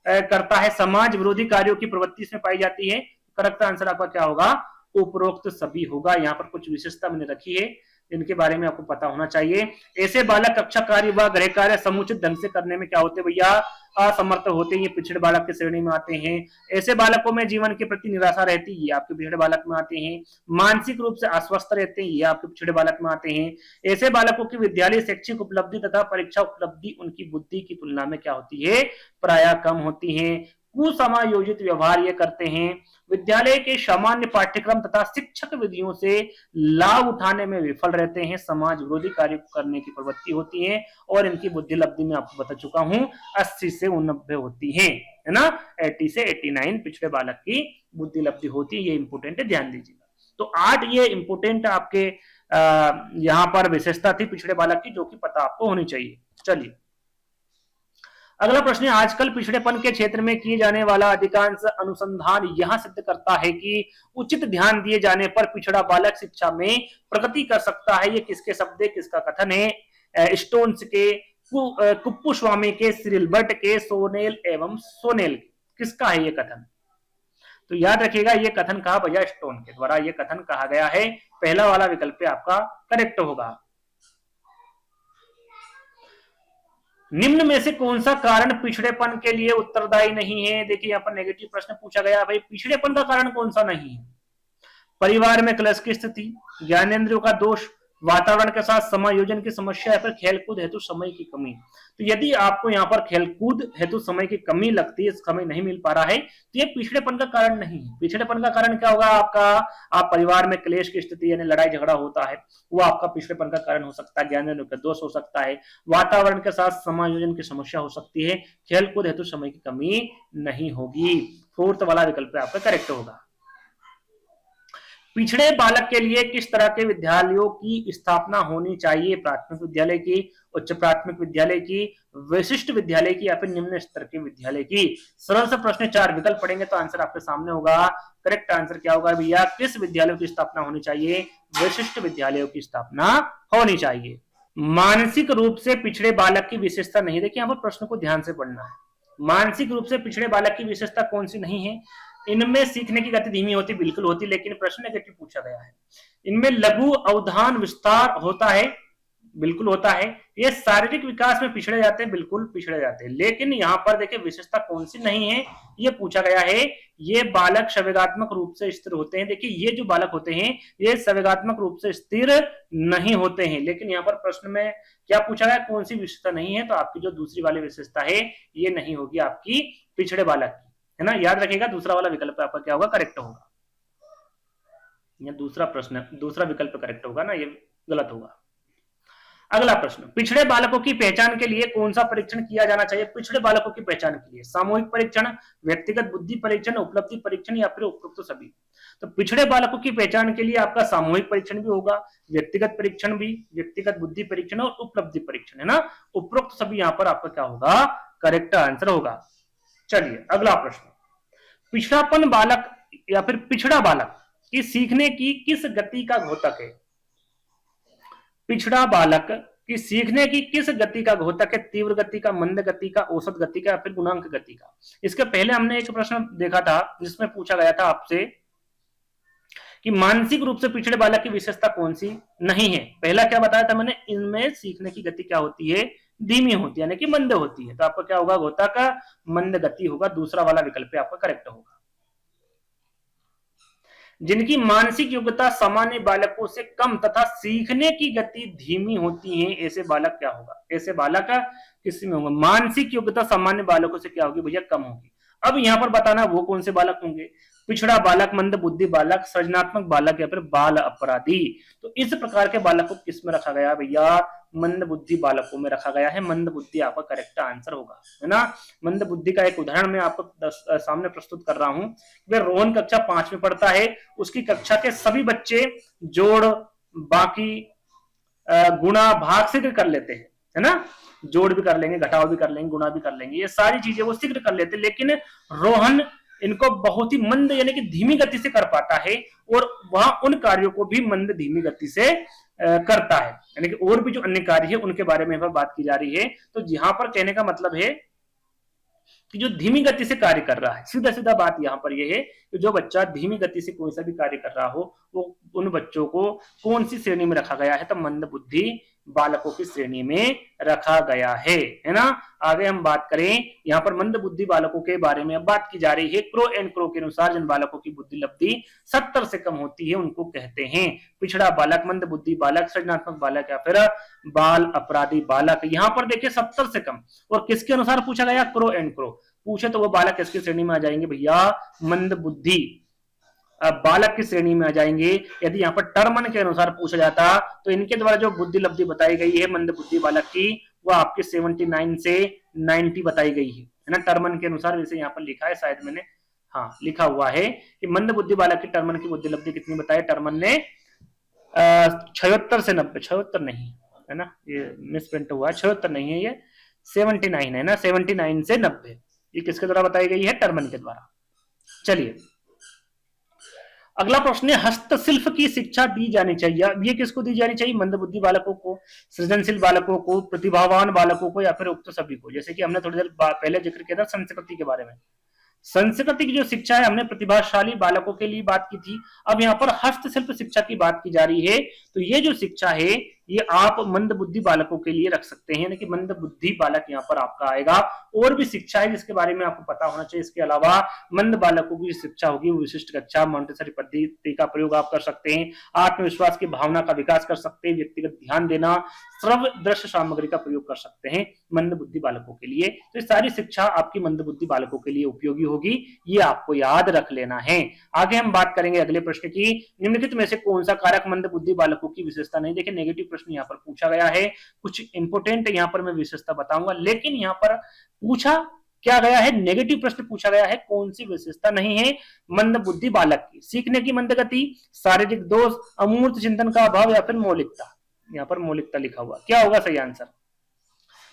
करता है। समाज विरोधी कार्यों की प्रवृत्ति इसमें पाई जाती है। करेक्ट आंसर आपका क्या होगा? उपरोक्त सभी होगा। यहाँ पर कुछ विशेषता मैंने रखी है जिनके बारे में आपको पता होना चाहिए। ऐसे बालक कक्षा कार्य व गृह कार्य समुचित ढंग से करने में क्या होते भैया? असमर्थ होते हैं। ये पिछड़े बालक की श्रेणी में आते हैं। ऐसे बालकों में जीवन के प्रति निराशा रहती है, ये आपके पिछड़े बालक में आते हैं। मानसिक रूप से अस्वस्थ रहते हैं, ये आपके पिछड़े बालक में आते हैं। ऐसे बालकों की विद्यालय शैक्षिक उपलब्धि तथा परीक्षा उपलब्धि उनकी बुद्धि की तुलना में क्या होती है? प्रायः कम होती है। कुसमायोजित व्यवहार ये करते हैं। विद्यालय के सामान्य पाठ्यक्रम तथा शिक्षक विधियों से लाभ उठाने में विफल रहते हैं। समाज विरोधी कार्य करने की प्रवृत्ति होती है और इनकी बुद्धि लब्धि में आपको बता चुका हूं 80 से 89 होती है ना। 80 से 89 पिछड़े बालक की बुद्धि लब्धि होती है। ये इंपोर्टेंट है, ध्यान दीजिएगा। तो 8 ये इंपोर्टेंट आपके यहां पर विशेषता थी पिछड़े बालक की, जो कि पता आपको होनी चाहिए। चलिए, अगला प्रश्न है। आजकल पिछड़ेपन के क्षेत्र में किए जाने वाला अधिकांश अनुसंधान यह सिद्ध करता है कि उचित ध्यान दिए जाने पर पिछड़ा बालक शिक्षा में प्रगति कर सकता है। ये किसके शब्द है, किसका कथन है? स्टोन्स के, कुप्पुस्वामी के, सिरिलबर्ट के, सोनेल एवं सोनेल के। किसका है ये कथन? तो याद रखिएगा ये कथन कहा भैया स्टोन के द्वारा ये कथन कहा गया है। पहला वाला विकल्प आपका करेक्ट होगा। निम्न में से कौन सा कारण पिछड़ेपन के लिए उत्तरदायी नहीं है? देखिए यहाँ पर नेगेटिव प्रश्न पूछा गया, भाई पिछड़ेपन का कारण कौन सा नहीं है? परिवार में क्लेश की स्थिति, ज्ञानेंद्रियों का दोष, वातावरण के साथ समायोजन की समस्या, या फिर खेलकूद हेतु समय की कमी। तो यदि आपको यहाँ पर खेलकूद हेतु समय की कमी लगती है, समय नहीं मिल पा रहा है, तो ये पिछड़ेपन का कारण नहीं है। पिछड़ेपन का कारण क्या होगा आपका? आप परिवार में क्लेश की स्थिति यानी लड़ाई झगड़ा होता है, वो आपका पिछड़ेपन का कारण हो सकता है। ज्ञानेंद्रियों का दोष हो सकता है, वातावरण के साथ समायोजन की समस्या हो सकती है, खेलकूद हेतु समय की कमी नहीं होगी। फोर्थ वाला विकल्प आपका करेक्ट होगा। पिछड़े बालक के लिए किस तरह के विद्यालयों की स्थापना होनी चाहिए? प्राथमिक विद्यालय की, उच्च प्राथमिक विद्यालय की, विशिष्ट विद्यालय की, या फिर निम्न स्तर के विद्यालय की? सरल सा प्रश्न, 4 विकल्प पढ़ेंगे तो आंसर आपके सामने होगा। करेक्ट आंसर क्या होगा भैया? किस विद्यालयों की स्थापना होनी चाहिए? विशिष्ट विद्यालयों की स्थापना होनी चाहिए। मानसिक रूप से पिछड़े बालक की विशेषता नहीं। देखिए यहाँ पर प्रश्न को ध्यान से पढ़ना है। मानसिक रूप से पिछड़े बालक की विशेषता कौन सी नहीं है? इनमें सीखने की गति धीमी होती, बिल्कुल होती, लेकिन प्रश्न नेगेटिव पूछा गया है। इनमें लघु अवधान विस्तार होता है, बिल्कुल होता है। ये शारीरिक विकास में पिछड़े जाते हैं, बिल्कुल पिछड़े जाते हैं। लेकिन यहाँ पर देखिए विशेषता कौन सी नहीं है ये पूछा गया है। ये बालक संवेगात्मक रूप से स्थिर होते हैं। देखिए ये जो बालक होते हैं ये संवेगात्मक रूप से स्थिर नहीं होते हैं। लेकिन यहाँ पर प्रश्न में क्या पूछा गया? कौन सी विशेषता नहीं है? तो आपकी जो दूसरी वाली विशेषता है ये नहीं होगी आपकी पिछड़े बालक की, है ना। याद रखिएगा दूसरा वाला विकल्प आपका क्या होगा? करेक्ट होगा। ये दूसरा प्रश्न, दूसरा विकल्प करेक्ट होगा ना, ये गलत होगा। अगला प्रश्न, पिछड़े बालकों की पहचान के लिए कौन सा परीक्षण किया जाना चाहिए? पिछड़े बालकों की पहचान के लिए सामूहिक परीक्षण, व्यक्तिगत बुद्धि परीक्षण, उपलब्धि परीक्षण, या फिर उपरोक्त सभी? तो पिछड़े बालकों की पहचान के लिए आपका सामूहिक परीक्षण भी होगा, व्यक्तिगत परीक्षण भी, व्यक्तिगत बुद्धि परीक्षण और उपलब्धि परीक्षण, है ना। उपरोक्त सभी यहाँ पर आपका क्या होगा? करेक्ट आंसर होगा। चलिए अगला प्रश्न, पिछड़ापन बालक या फिर पिछड़ा बालक की सीखने की किस गति का घोतक है? पिछड़ा बालक की सीखने की किस गति का घोतक है? तीव्र गति का, मंद गति का, औसत गति का, या फिर गुणांक गति का? इसके पहले हमने एक प्रश्न देखा था जिसमें पूछा गया था आपसे कि मानसिक रूप से पिछड़े बालक की विशेषता कौन सी नहीं है। पहला क्या बताया था मैंने? इनमें सीखने की गति क्या होती है? धीमी होती है, यानी कि मंद होती है। तो आपका क्या होगा? घोतक मंद गति होगा। दूसरा वाला विकल्प आपका करेक्ट होगा। जिनकी मानसिक योग्यता सामान्य बालकों से कम तथा सीखने की गति धीमी होती है, ऐसे बालक क्या होगा? ऐसे बालक किस में होगा? मानसिक योग्यता सामान्य बालकों से क्या होगी भैया? कम होगी। अब यहां पर बताना वो कौन से बालक होंगे? पिछड़ा बालक, मंद बुद्धि बालक, सृजनात्मक बालक, या फिर बाल अपराधी। तो इस प्रकार के बालक को किस में रखा गया भैया? मंद बुद्धि बालकों में रखा गया है। मंद बुद्धि आपका करेक्ट आंसर होगा, है ना। मंद बुद्धि का एक उदाहरण मैं आपको सामने प्रस्तुत कर रहा हूं। रोहन कक्षा 5 में पढ़ता है, उसकी कक्षा के सभी बच्चे जोड़, बाकी, गुणा, भाग शीघ्र कर लेते हैं, है ना। जोड़ भी कर लेंगे, घटाव भी कर लेंगे, गुणा भी कर लेंगे, ये सारी चीजें वो शीघ्र कर लेते हैं। लेकिन रोहन इनको बहुत ही मंद यानी कि धीमी गति से कर पाता है, और वह उन कार्यों को भी मंद धीमी गति से करता है, यानी कि और भी जो अन्य कार्य है उनके बारे में बात की जा रही है। तो यहां पर कहने का मतलब है कि जो धीमी गति से कार्य कर रहा है, सीधा सीधा बात यहां पर यह है कि जो बच्चा धीमी गति से कोई सा भी कार्य कर रहा हो, वो उन बच्चों को कौन सी श्रेणी में रखा गया है? तो मंद बुद्धि बालकों की श्रेणी में रखा गया है ना। आगे हम बात करें, यहाँ पर मंद बुद्धि बालकों के बारे में अब बात की जा रही है। क्रो एंड क्रो के अनुसार जिन बालकों की बुद्धि लब्धि 70 से कम होती है उनको कहते हैं पिछड़ा बालक, मंद बुद्धि बालक, सृजनात्मक बालक, या फिर बाल अपराधी बालक। यहाँ पर देखिए 70 से कम, और किसके अनुसार पूछा गया? क्रो एंड क्रो पूछे तो वो बालक किसकी श्रेणी में आ जाएंगे भैया? मंद बुद्धि बालक की श्रेणी में आ जाएंगे। यदि यहाँ पर टर्मन के अनुसार पूछा जाता तो इनके द्वारा जो बुद्धि लब्धि बताई गई है मंद बुद्धि बालक की, वो आपके 79 से 90 बताई गई है ना, टर्मन के अनुसार। वैसे यहाँ पर लिखा है, शायद मैंने हाँ लिखा हुआ है कि मंद बुद्धि बालक की टर्मन की बुद्धि लब्धि कितनी बताई? टर्मन ने 76 से 90, 76 नहीं है ना, ये मिसप्रिंट हुआ है, 76 नहीं है, ये 79 है ना, 79 से 90 ये किसके द्वारा बताई गई है? टर्मन के द्वारा। चलिए अगला प्रश्न है, हस्तशिल्प की शिक्षा दी जानी चाहिए। अब ये किसको दी जानी चाहिए? मंदबुद्धि बालकों को, सृजनशील बालकों को, प्रतिभावान बालकों को, या फिर उक्त सभी को। जैसे कि हमने थोड़ी देर पहले जिक्र किया था संस्कृति के बारे में। संस्कृति की जो शिक्षा है हमने प्रतिभाशाली बालकों के लिए बात की थी। अब यहाँ पर हस्तशिल्प शिक्षा की बात की जा रही है। तो ये जो शिक्षा है ये आप मंदबुद्धि बालकों के लिए रख सकते हैं, यानी कि मंदबुद्धि बालक यहाँ पर आपका आएगा। और भी शिक्षा है जिसके बारे में आपको पता होना चाहिए। इसके अलावा मंद बालकों की शिक्षा होगी वो विशिष्ट कक्षा, मॉन्टेसरी पद्धति का प्रयोग आप कर सकते हैं, आत्मविश्वास की भावना का विकास कर सकते हैं, व्यक्तिगत ध्यान देना, श्रव्य दृश्य सामग्री का प्रयोग कर सकते हैं मंदबुद्धि बालकों के लिए। तो ये सारी शिक्षा आपकी मंदबुद्धि बालकों के लिए उपयोगी होगी, ये आपको याद रख लेना है। आगे हम बात करेंगे अगले प्रश्न की, निम्नलिखित में से कौन सा कारक मंदबुद्धि बालकों की विशेषता नहीं। देखिए नेगेटिव प्रश्न यहाँ पर पूछा गया है, कुछ इंपोर्टेंट यहाँ पर मैं विशेषता बताऊंगा, लेकिन यहाँ पर पूछा क्या गया है, नेगेटिव प्रश्न पूछा गया है, कौन सी विशेषता नहीं है मंदबुद्धि बालक की। सीखने की मंद गति, शारीरिक दोष, अमूर्त चिंतन का अभाव, या फिर मौलिकता। यहाँ पर मौलिकता लिखा हुआ, क्या होगा सही आंसर?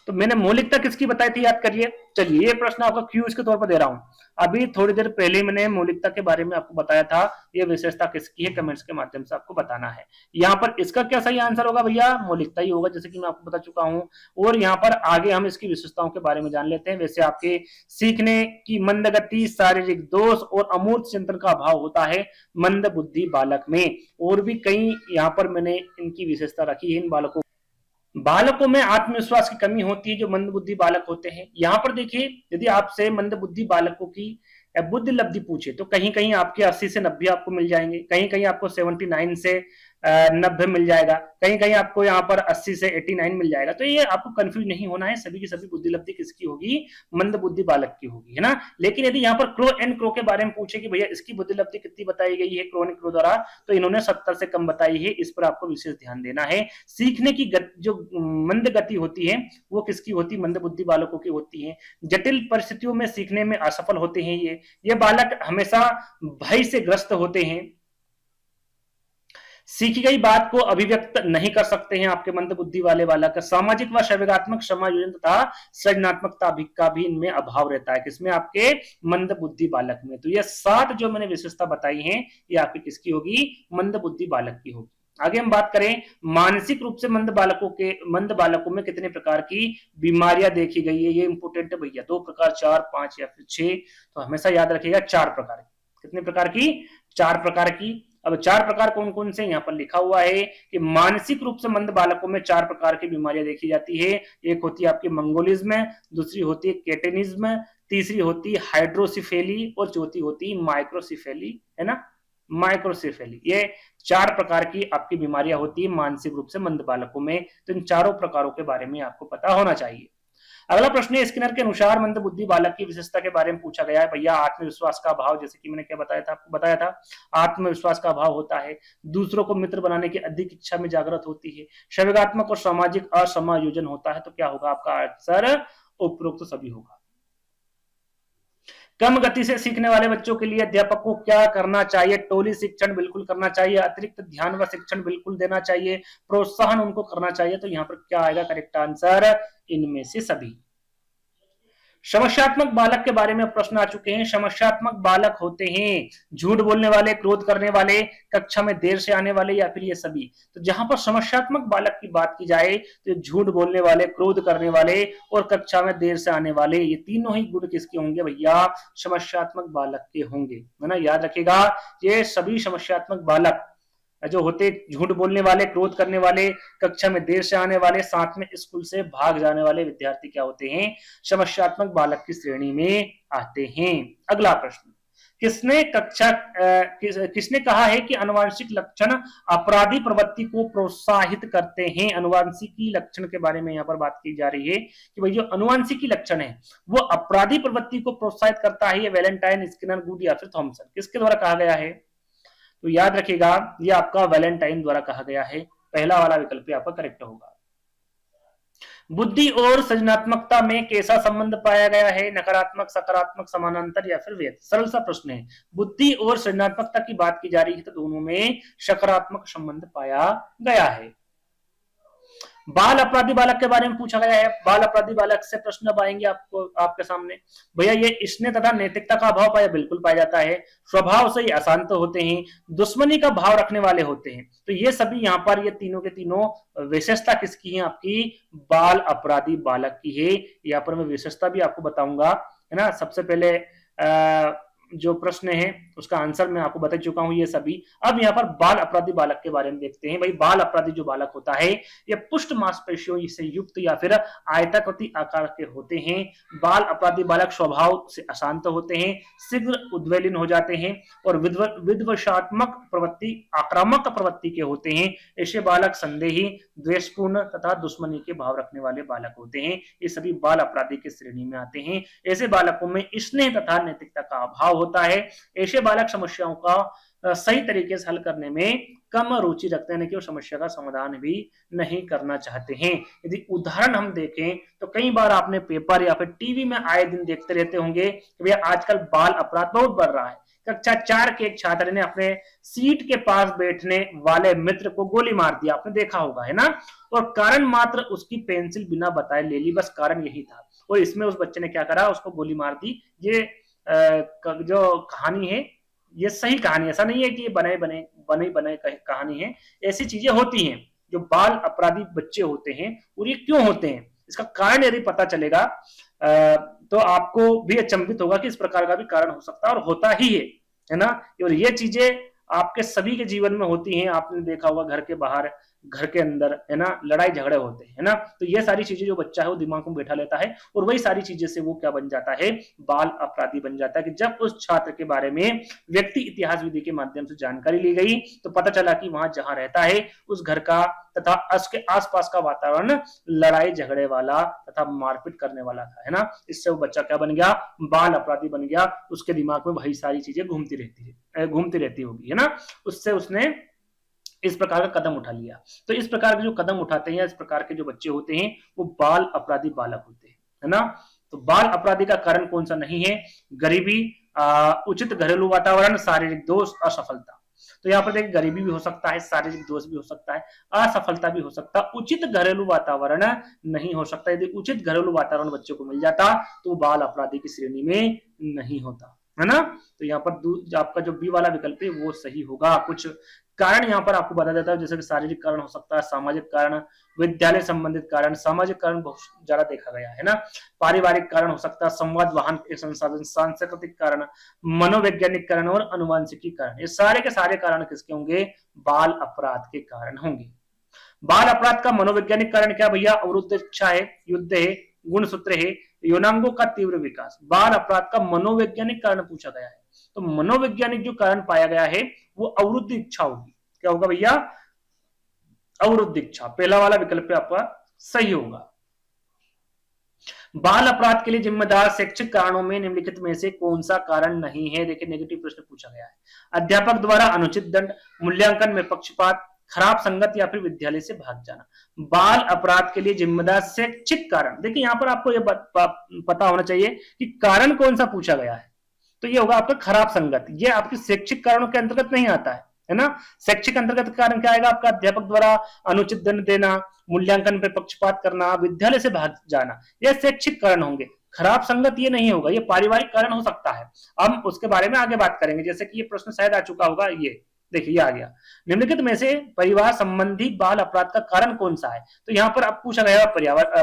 तो मैंने मौलिकता किसकी बताई थी, याद करिए। चलिए ये प्रश्न आपका क्यूज के तौर पर दे रहा हूं। अभी थोड़ी देर पहले मैंने मौलिकता के बारे में आपको बताया था, ये विशेषता किसकी है, कमेंट्स के माध्यम से आपको बताना है। यहाँ पर इसका क्या सही आंसर होगा भैया? मौलिकता ही होगा, जैसे कि मैं आपको बता चुका हूं। और यहाँ पर आगे हम इसकी विशेषताओं के बारे में जान लेते हैं। वैसे आपके सीखने की मंद गति, शारीरिक दोष और अमूर्त चिंतन का अभाव होता है मंद बुद्धि बालक में। और भी कई यहाँ पर मैंने इनकी विशेषता रखी है। इन बालकों में आत्मविश्वास की कमी होती है जो मंदबुद्धि बालक होते हैं। यहाँ पर देखिए, यदि आपसे मंदबुद्धि बालकों की बुद्धि लब्धि पूछे तो कहीं कहीं आपके 80 से 90 आपको मिल जाएंगे, कहीं कहीं आपको 79 से 90 मिल जाएगा, कहीं कहीं आपको यहाँ पर 80 से 89 मिल जाएगा। तो ये आपको कंफ्यूज नहीं होना है, सभी की सभी बुद्धि लब्धि किसकी होगी? मंदबुद्धि बालक की होगी, है ना। लेकिन यदि यहाँ पर क्रो एंड क्रो के बारे में पूछे कि भैया इसकी बुद्धि लब्धि कितनी बताई गई है क्रो एंड क्रो द्वारा, तो इन्होंने 70 से कम बताई है। इस पर आपको विशेष ध्यान देना है। सीखने की जो मंद गति होती है वो किसकी होती है? मंदबुद्धि बालकों की होती है। जटिल परिस्थितियों में सीखने में असफल होते हैं ये बालक हमेशा भय से ग्रस्त होते हैं, सीखी गई बात को अभिव्यक्त नहीं कर सकते हैं आपके मंदबुद्धि वाले बालक। सामाजिक व संवेगात्मक समायोजन तथा सृजनात्मकता का भी इनमें अभाव रहता है, किसमें? आपके मंदबुद्धि बालक में। तो ये 7 जो मैंने विशेषता बताई हैं ये आपकी किसकी होगी? मंदबुद्धि बालक की होगी। आगे हम बात करें, मानसिक रूप से मंद बालकों में कितने प्रकार की बीमारियां देखी गई है। ये इंपोर्टेंट है भैया, 2 प्रकार, 4, 5 या फिर 6। तो हमेशा याद रखिएगा 4 प्रकार की। कितने प्रकार की? 4 प्रकार की। अब 4 प्रकार कौन कौन से यहाँ पर लिखा हुआ है कि मानसिक रूप से मंद बालकों में 4 प्रकार की बीमारियां देखी जाती है। एक होती है आपकी मंगोलिज्म, दूसरी होती है केटेनिज्म, तीसरी होती है हाइड्रोसिफेली, और चौथी होती है माइक्रोसिफेली, है ना, माइक्रोसिफेली। ये 4 प्रकार की आपकी बीमारियां होती है मानसिक रूप से मंद बालकों में। तो इन चारों प्रकारों के बारे में आपको पता होना चाहिए। अगला प्रश्न है, स्किनर के अनुसार मंदबुद्धि बालक की विशेषता के बारे में पूछा गया है। भैया आत्मविश्वास का अभाव, जैसे कि मैंने क्या बताया था आपको, बताया था आत्मविश्वास का अभाव होता है, दूसरों को मित्र बनाने की अधिक इच्छा में जागृत होती है, संवेगात्मक और सामाजिक असमायोजन होता है। तो क्या होगा आपका आंसर? उपरोक्त सभी होगा। कम गति से सीखने वाले बच्चों के लिए अध्यापक को क्या करना चाहिए? टोली शिक्षण बिल्कुल करना चाहिए, अतिरिक्त ध्यान व शिक्षण बिल्कुल देना चाहिए, प्रोत्साहन उनको करना चाहिए। तो यहाँ पर क्या आएगा करेक्ट आंसर? इनमें से सभी। समस्यात्मक बालक के बारे में प्रश्न आ चुके हैं। समस्यात्मक बालक होते हैं झूठ बोलने वाले, क्रोध करने वाले, कक्षा में देर से आने वाले, या फिर ये सभी। तो जहां पर समस्यात्मक बालक की बात की जाए तो झूठ बोलने वाले, क्रोध करने वाले और कक्षा में देर से आने वाले, ये तीनों ही गुण किसके होंगे भैया? समस्यात्मक बालक के होंगे, है ना। याद रखिएगा ये सभी समस्यात्मक बालक जो होते, झूठ बोलने वाले, क्रोध करने वाले, कक्षा में देर से आने वाले, साथ में स्कूल से भाग जाने वाले विद्यार्थी क्या होते हैं? समस्यात्मक बालक की श्रेणी में आते हैं। अगला प्रश्न, किसने कहा है कि अनुवांशिक लक्षण अपराधी प्रवृत्ति को प्रोत्साहित करते हैं? अनुवांशिकी लक्षण के बारे में यहाँ पर बात की जा रही है कि भाई जो अनुवांशिकी लक्षण है वो अपराधी प्रवृत्ति को प्रोत्साहित करता है। ये वैलेंटाइन, स्किनर, गुड या फिर थॉमसन, किसके द्वारा कहा गया है? तो याद रखिएगा ये आपका वैलेंटाइन द्वारा कहा गया है। पहला वाला विकल्प आपका करेक्ट होगा। बुद्धि और सृजनात्मकता में कैसा संबंध पाया गया है? नकारात्मक, सकारात्मक, समानांतर या फिर व्यक्त? सरल सा प्रश्न है। बुद्धि और सृजनात्मकता की बात की जा रही है तो दोनों में सकारात्मक संबंध पाया गया है। बाल अपराधी बालक के बारे में पूछा गया है। बाल अपराधी बालक से प्रश्न अब आएंगे आपको आपके सामने। भैया ये स्नेह तथा नैतिकता का अभाव पाया बिल्कुल पाया जाता है। स्वभाव से ही अशांत होते हैं, दुश्मनी का भाव रखने वाले होते हैं। तो ये सभी यहाँ पर ये तीनों के तीनों विशेषता किसकी है? आपकी बाल अपराधी बालक की है। यहाँ पर मैं विशेषता भी आपको बताऊंगा, है ना। सबसे पहले जो प्रश्न है उसका आंसर मैं आपको बता चुका हूं ये सभी। अब यहाँ पर बाल अपराधी बालक के बारे में देखते हैं। भाई बाल अपराधी जो बालक होता है ये पुष्ट मांसपेशियों से युक्त या फिर आयताकृति आकार के होते हैं। बाल अपराधी बालक स्वभाव से अशांत होते हैं, शीघ्र उद्वेलिन हो जाते हैं और विध्वंसात्मक प्रवृत्ति, आक्रामक प्रवृत्ति के होते हैं। ऐसे बालक संदेही, द्वेषपूर्ण तथा दुश्मनी के भाव रखने वाले बालक होते हैं। ये सभी बाल अपराधी की श्रेणी में आते हैं। ऐसे बालकों में स्नेह तथा नैतिकता का अभाव होता है। ऐसे बालक समस्याओं का सही तरीके से हल करने में कम रुचि रखते हैं, कि वो समस्या का समाधान भी नहीं करना चाहते हैं। यदि उदाहरण हम देखें तो कई बार आपने पेपर या फिर टीवी में आए दिन देखते रहते होंगे कि भैया आजकल बाल अपराध बहुत बढ़ रहा है। कक्षा 4 के एक छात्र ने अपने सीट के पास बैठने वाले मित्र को गोली मार दिया, आपने देखा होगा, है ना। और कारण मात्र उसकी पेंसिल बिना बताए ले ली, बस कारण यही था। और इसमें उस बच्चे ने क्या करा, उसको गोली मार दी। ये जो कहानी है ये सही कहानी, ऐसा नहीं है कि ये बने कहानी है। ऐसी चीजें होती हैं जो बाल अपराधी बच्चे होते हैं। और ये क्यों होते हैं, इसका कारण यदि पता चलेगा तो आपको भी अचंभित होगा कि इस प्रकार का भी कारण हो सकता है और होता ही है ना। और ये चीजें आपके सभी के जीवन में होती हैं। आपने देखा होगा घर के बाहर, घर के अंदर, है ना, लड़ाई झगड़े होते हैं, है ना। तो ये सारी चीजें जो बच्चा है वो दिमाग में बैठा लेता है और वही सारी चीजें से वो क्या बन जाता है, बाल अपराधी बन जाता है। कि जब उस छात्र के बारे में व्यक्ति इतिहास विधि के माध्यम से जानकारी ली गई तो पता चला कि वहां जहां रहता है उस घर का तथा उसके आसपास का वातावरण लड़ाई झगड़े वाला तथा मारपीट करने वाला था, है ना। इससे वो बच्चा क्या बन गया, बाल अपराधी बन गया। उसके दिमाग में वही सारी चीजें घूमती रहती होगी, है ना। उससे उसने इस प्रकार का कदम उठा लिया। तो इस प्रकार के जो कदम उठाते हैं, इस प्रकार के जो बच्चे होते हैं वो बाल अपराधी बालक होते हैं, है ना। तो बाल अपराधी का कारण कौन सा नहीं है? गरीबी, उचित घरेलू वातावरण, शारीरिक दोष, असफलता। तो यहाँ पर देखिए गरीबी भी हो सकता है, शारीरिक दोष भी हो सकता है, असफलता भी हो सकता है, उचित घरेलू वातावरण नहीं हो सकता। यदि उचित घरेलू वातावरण बच्चों को मिल जाता तो बाल अपराधी की श्रेणी में नहीं होता, है ना। तो यहाँ पर आपका जो बी वाला विकल्प है वो सही होगा। कुछ कारण यहाँ पर आपको बता देता है, जैसे कि शारीरिक कारण हो सकता है, सामाजिक कारण, विद्यालय संबंधित कारण, सामाजिक कारण बहुत ज्यादा देखा गया है ना। पारिवारिक कारण हो सकता है, संवाद वाहन के संसाधन, सांस्कृतिक कारण, मनोवैज्ञानिक कारण और अनुवांशिकी कारण। ये सारे के सारे कारण किसके होंगे? बाल अपराध के कारण होंगे। बाल अपराध का मनोवैज्ञानिक कारण क्या भैया? अवरुद्ध इच्छा है, युद्ध है, गुणसूत्र है, यौनांगों का तीव्र विकास। बाल अपराध का मनोवैज्ञानिक कारण पूछा गया है। तो मनोवैज्ञानिक जो कारण पाया गया है वो अवरुद्ध इच्छा होगी। क्या होगा भैया? अवरुद्ध इच्छा। पहला वाला विकल्प आपका सही होगा। बाल अपराध के लिए जिम्मेदार शैक्षिक कारणों में निम्नलिखित में से कौन सा कारण नहीं है? देखिए नेगेटिव प्रश्न पूछा गया है। अध्यापक द्वारा अनुचित दंड, मूल्यांकन में पक्षपात, खराब संगत या फिर विद्यालय से भाग जाना। बाल अपराध के लिए जिम्मेदार शैक्षिक कारण, देखिए यहां पर आपको यह पता होना चाहिए कि कारण कौन सा पूछा गया है। तो ये होगा आपका खराब संगत। ये आपके शैक्षिक कारणों के अंतर्गत नहीं आता है ना। शैक्षिक अंतर्गत कारण क्या आएगा आपका? अध्यापक द्वारा अनुचित दंड देना, मूल्यांकन पर पक्षपात करना, विद्यालय से भाग जाना, ये शैक्षिक कारण होंगे। खराब संगत ये नहीं होगा, ये पारिवारिक कारण हो सकता है। हम उसके बारे में आगे बात करेंगे। जैसे कि ये प्रश्न शायद आ चुका होगा, ये देखिए ये आ गया। निम्नलिखित में से परिवार संबंधी बाल अपराध का कारण कौन सा है? तो यहाँ पर अब पूछा गया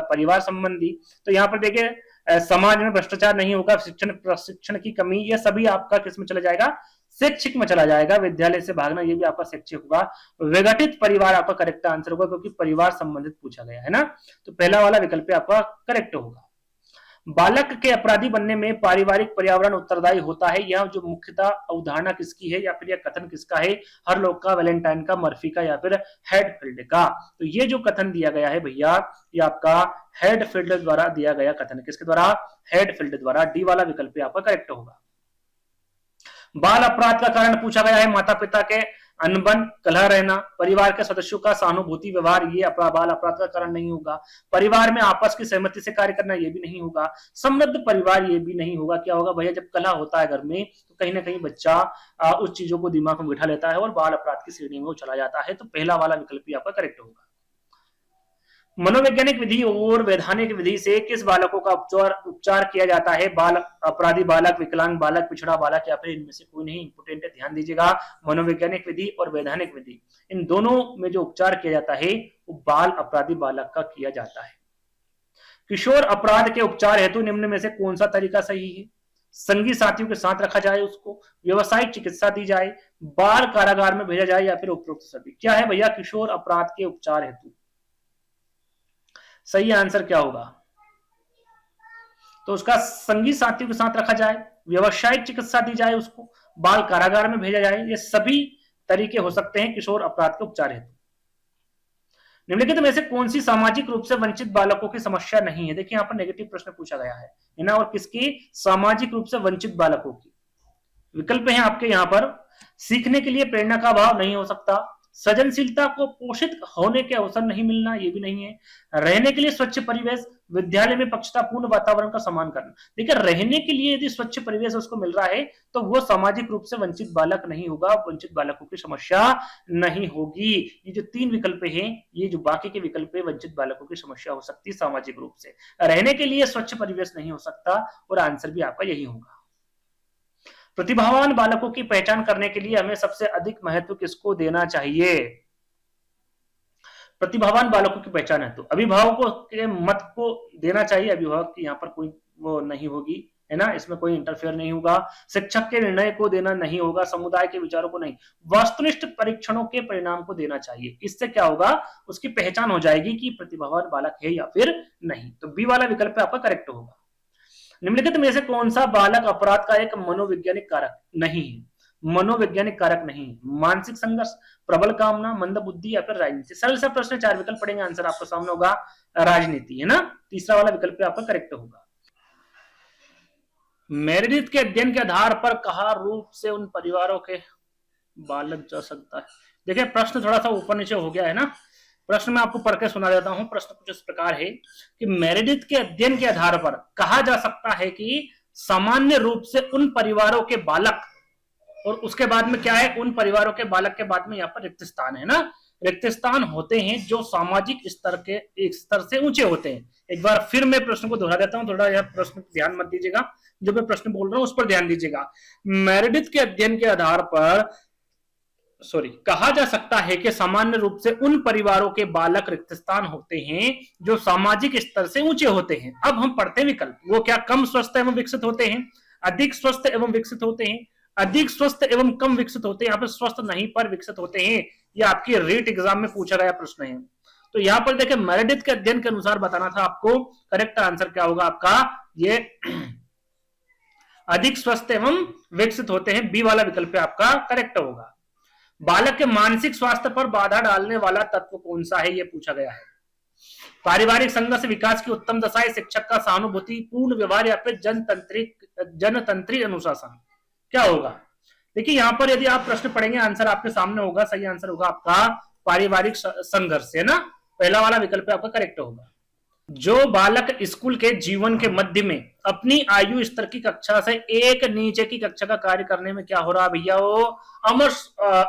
परिवार संबंधी। तो यहाँ पर देखिए समाज में भ्रष्टाचार नहीं होगा, प्रशिक्षण की कमी, ये सभी आपका किस में चला जाएगा? शैक्षिक में चला जाएगा। विद्यालय से भागना ये भी आपका शैक्षिक होगा। विघटित परिवार आपका करेक्ट आंसर होगा, क्योंकि परिवार संबंधित पूछा गया है ना। तो पहला वाला विकल्प आपका करेक्ट होगा। बालक के अपराधी बनने में पारिवारिक पर्यावरण उत्तरदायी होता है। यह जो मुख्यतः अवधारणा किसकी है या फिर यह कथन किसका है? हरलॉक का, वैलेंटाइन का, मर्फी का या फिर हेडफील्ड का? तो ये जो कथन दिया गया है भैया ये आपका हेडफील्ड द्वारा दिया गया कथन। किसके द्वारा? हेडफील्ड द्वारा। डी वाला विकल्प आपका करेक्ट होगा। बाल अपराध का कारण पूछा गया है माता पिता के अनबन, कलह रहना, परिवार के सदस्यों का सहानुभूति व्यवहार, ये बाल अपराध का कारण नहीं होगा। परिवार में आपस की सहमति से कार्य करना, ये भी नहीं होगा। समृद्ध परिवार, ये भी नहीं होगा। क्या होगा भैया? जब कलह होता है घर में तो कहीं ना कहीं बच्चा उस चीजों को दिमाग में बिठा लेता है और बाल अपराध की श्रेणी में वो चला जाता है। तो पहला वाला विकल्प आपका करेक्ट होगा। मनोवैज्ञानिक विधि और वैधानिक विधि से किस बालकों का उपचार किया जाता है? बाल अपराधी बालक, विकलांग बालक, पिछड़ा बालक या फिर इनमें से कोई नहीं? इंपोर्टेंट है, ध्यान दीजिएगा। मनोवैज्ञानिक विधि और वैधानिक विधि, इन दोनों में जो उपचार किया जाता है वो बाल अपराधी बालक का किया जाता है। किशोर अपराध के उपचार हेतु निम्न में से कौन सा तरीका सही है? संगी साथियों के साथ रखा जाए उसको, व्यवसायिक चिकित्सा दी जाए, बाल कारागार में भेजा जाए या फिर उपरोक्त सभी। क्या है भैया किशोर अपराध के उपचार हेतु? सही आंसर क्या होगा? तो उसका संगी साथियों के साथ रखा जाए, व्यवसायिक चिकित्सा दी जाए उसको, बाल कारागार में भेजा जाए, ये सभी तरीके हो सकते हैं किशोर अपराध के उपचार हेतु। निम्नलिखित में से कौन सी सामाजिक रूप से वंचित बालकों की समस्या नहीं है? देखिए यहाँ पर नेगेटिव प्रश्न पूछा गया है ना, और किसकी? सामाजिक रूप से वंचित बालकों की। विकल्प है आपके यहाँ पर, सीखने के लिए प्रेरणा का अभाव नहीं हो सकता, सृजनशीलता को पोषित होने के अवसर नहीं मिलना, ये भी नहीं है, रहने के लिए स्वच्छ परिवेश, विद्यालय में पक्षतापूर्ण वातावरण का सम्मान करना। देखिए रहने के लिए यदि स्वच्छ परिवेश उसको मिल रहा है तो वो सामाजिक रूप से वंचित बालक नहीं होगा, वंचित बालकों की समस्या नहीं होगी। ये जो 3 विकल्प हैं, ये जो बाकी के विकल्प है, वंचित बालकों की समस्या हो सकती है सामाजिक रूप से, रहने के लिए स्वच्छ परिवेश नहीं हो सकता, और आंसर भी आपका यही होगा। प्रतिभावान बालकों की पहचान करने के लिए हमें सबसे अधिक महत्व किसको देना चाहिए? प्रतिभावान बालकों की पहचान है तो अभिभावकों के मत को देना चाहिए, अभिभावक की यहाँ पर कोई वो नहीं होगी, है ना, इसमें कोई इंटरफेयर नहीं होगा। शिक्षक के निर्णय को देना नहीं होगा, समुदाय के विचारों को नहीं, वस्तुनिष्ठ परीक्षणों के परिणाम को देना चाहिए। इससे क्या होगा? उसकी पहचान हो जाएगी कि प्रतिभावान बालक है या फिर नहीं। तो बी वाला विकल्प आपका करेक्ट होगा। निम्नलिखित में से कौन सा बालक अपराध का एक मनोवैज्ञानिक कारक नहीं है? मनोवैज्ञानिक कारक नहीं, मानसिक संघर्ष, प्रबल कामना, मंद बुद्धि या फिर राजनीति। सरल सा प्रश्न, 4 विकल्प पढ़ेंगे, आंसर आपको सामने होगा राजनीति, है ना। तीसरा वाला विकल्प आपका करेक्ट होगा। मेरिडिथ के अध्ययन के आधार पर कहा रूप से उन परिवारों के बालक जा सकता है? देखिए प्रश्न थोड़ा सा ऊपर नीचे हो गया है ना, प्रश्न मैं आपको पढ़ के सुना देता हूं। प्रश्न कुछ इस प्रकार है कि मेरिडिथ के अध्ययन के आधार पर कहा जा सकता है कि सामान्य रूप से उन परिवारों के बालक, और उसके बाद में क्या है? उन परिवारों के बालक के बाद में यहाँ पर रिक्त स्थान है ना, रिक्त स्थान होते हैं जो सामाजिक स्तर के एक स्तर से ऊंचे होते हैं। एक बार फिर मैं प्रश्न को दोहरा देता हूं, थोड़ा यह प्रश्न ध्यान मत दीजिएगा, जो मैं प्रश्न बोल रहा हूं उस पर ध्यान दीजिएगा। मेरिडिथ के अध्ययन के आधार पर कहा जा सकता है कि सामान्य रूप से उन परिवारों के बालक रिक्त स्थान होते हैं जो सामाजिक स्तर से ऊंचे होते हैं। अब हम पढ़ते हैं विकल्प, वो क्या कम स्वस्थ एवं विकसित होते हैं, अधिक स्वस्थ एवं विकसित होते हैं, अधिक स्वस्थ एवं कम विकसित होते हैं, यहाँ पर स्वस्थ नहीं पर विकसित होते हैं। ये आपकी रीट एग्जाम में पूछा गया प्रश्न है। तो यहाँ पर देखिए मेरिडिथ के अध्ययन के अनुसार बताना था आपको, करेक्ट आंसर क्या होगा आपका? ये अधिक स्वस्थ एवं विकसित होते हैं, बी वाला विकल्प आपका करेक्ट होगा। बालक के मानसिक स्वास्थ्य पर बाधा डालने वाला तत्व कौन सा है? यह पूछा गया है। पारिवारिक संघर्ष, विकास की उत्तम दशाएं, शिक्षक का सहानुभूति पूर्ण व्यवहार या फिर जनतंत्री अनुशासन, क्या होगा? देखिए यहाँ पर यदि आप प्रश्न पढ़ेंगे आंसर आपके सामने होगा, सही आंसर होगा आपका पारिवारिक संघर्ष, है ना, पहला वाला विकल्प आपका करेक्ट होगा। जो बालक स्कूल के जीवन के मध्य में अपनी आयु स्तर की कक्षा से एक नीचे की कक्षा का कार्य करने में क्या हो रहा है भैया? वो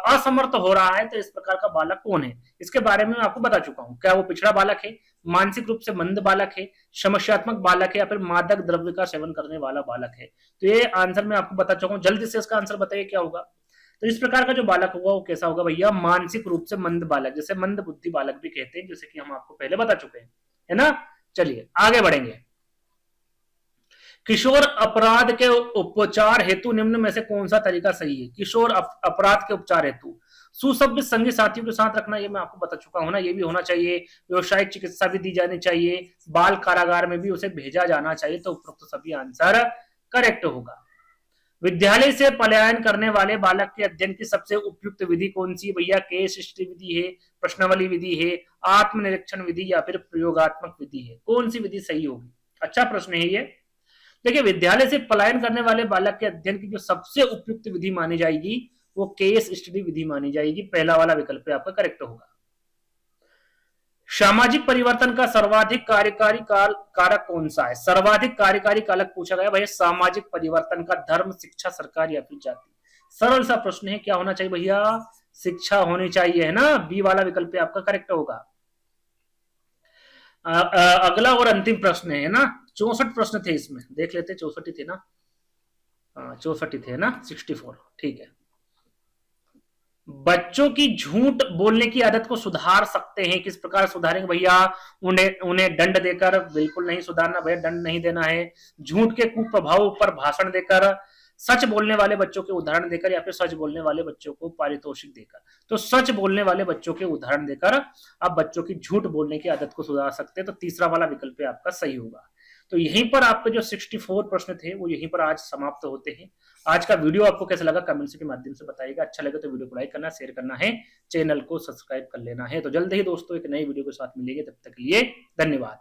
असमर्थ हो रहा है, तो इस प्रकार का बालक कौन है? इसके बारे में मैं आपको बता चुका हूं। क्या वो पिछड़ा बालक है, मानसिक रूप से मंद बालक है, समस्यात्मक बालक है, या फिर मादक द्रव्य का सेवन करने वाला बालक है? तो ये आंसर मैं आपको बता चुका हूं, जल्दी से इसका आंसर बताइए क्या होगा। तो इस प्रकार का जो बालक होगा वो कैसा होगा भैया? मानसिक रूप से मंद बालक, जैसे मंद बुद्धि बालक भी कहते हैं, जैसे कि हम आपको पहले बता चुके हैं, है ना। चलिए आगे बढ़ेंगे। किशोर अपराध के उपचार हेतु निम्न में से कौन सा तरीका सही है? किशोर अपराध के उपचार हेतु सुसभ्य संगी साथियों के साथ रखना, ये मैं आपको बता चुका हूं ना, ये भी होना चाहिए। व्यवसायिक चिकित्सा भी दी जानी चाहिए, बाल कारागार में भी उसे भेजा जाना चाहिए। तो उपरोक्त सभी आंसर करेक्ट होगा। विद्यालय से पलायन करने वाले बालक के अध्ययन की सबसे उपयुक्त विधि कौन सी भैया? केस स्टडी विधि है, प्रश्नावली विधि है, आत्मनिरीक्षण विधि या फिर प्रयोगात्मक विधि है? कौन सी विधि सही होगी? अच्छा प्रश्न है ये। देखिए विद्यालय से पलायन करने वाले बालक के अध्ययन की जो सबसे उपयुक्त विधि मानी जाएगी वो केस स्टडी विधि मानी जाएगी, पहला वाला विकल्प आपका करेक्ट होगा। सामाजिक परिवर्तन का सर्वाधिक कार्यकारी कारक कौन सा है? सर्वाधिक कार्यकारी कारक पूछा गया भैया सामाजिक परिवर्तन का, धर्म, शिक्षा, सरकार या फिर जाति? सरल सा प्रश्न है, क्या होना चाहिए भैया? शिक्षा होनी चाहिए, है ना, बी वाला विकल्प आपका करेक्ट होगा। अगला और अंतिम प्रश्न है ना, 64 प्रश्न थे इसमें, देख लेते, 64 ही थे ना, हाँ 64 ही थे ना, 64, ठीक है। बच्चों की झूठ बोलने की आदत को सुधार सकते हैं, किस प्रकार सुधारेंगे भैया? उन्हें उन्हें दंड देकर, बिल्कुल नहीं सुधारना भैया, दंड नहीं देना है। झूठ के कुप्रभाव पर भाषण देकर, सच बोलने वाले बच्चों के उदाहरण देकर, या फिर सच बोलने वाले बच्चों को पारितोषिक देकर। तो सच बोलने वाले बच्चों के उदाहरण देकर आप बच्चों की झूठ बोलने की आदत को सुधार सकते हैं। तो तीसरा वाला विकल्प आपका सही होगा। तो यहीं पर आपके जो 64 प्रश्न थे वो यहीं पर आज समाप्त होते हैं। आज का वीडियो आपको कैसा लगा कमेंट्स के माध्यम से बताइएगा। अच्छा लगे तो वीडियो को लाइक करना, शेयर करना है, चैनल को सब्सक्राइब कर लेना है। तो जल्द ही दोस्तों एक नई वीडियो के साथ मिलेंगे, तब तक के लिए धन्यवाद।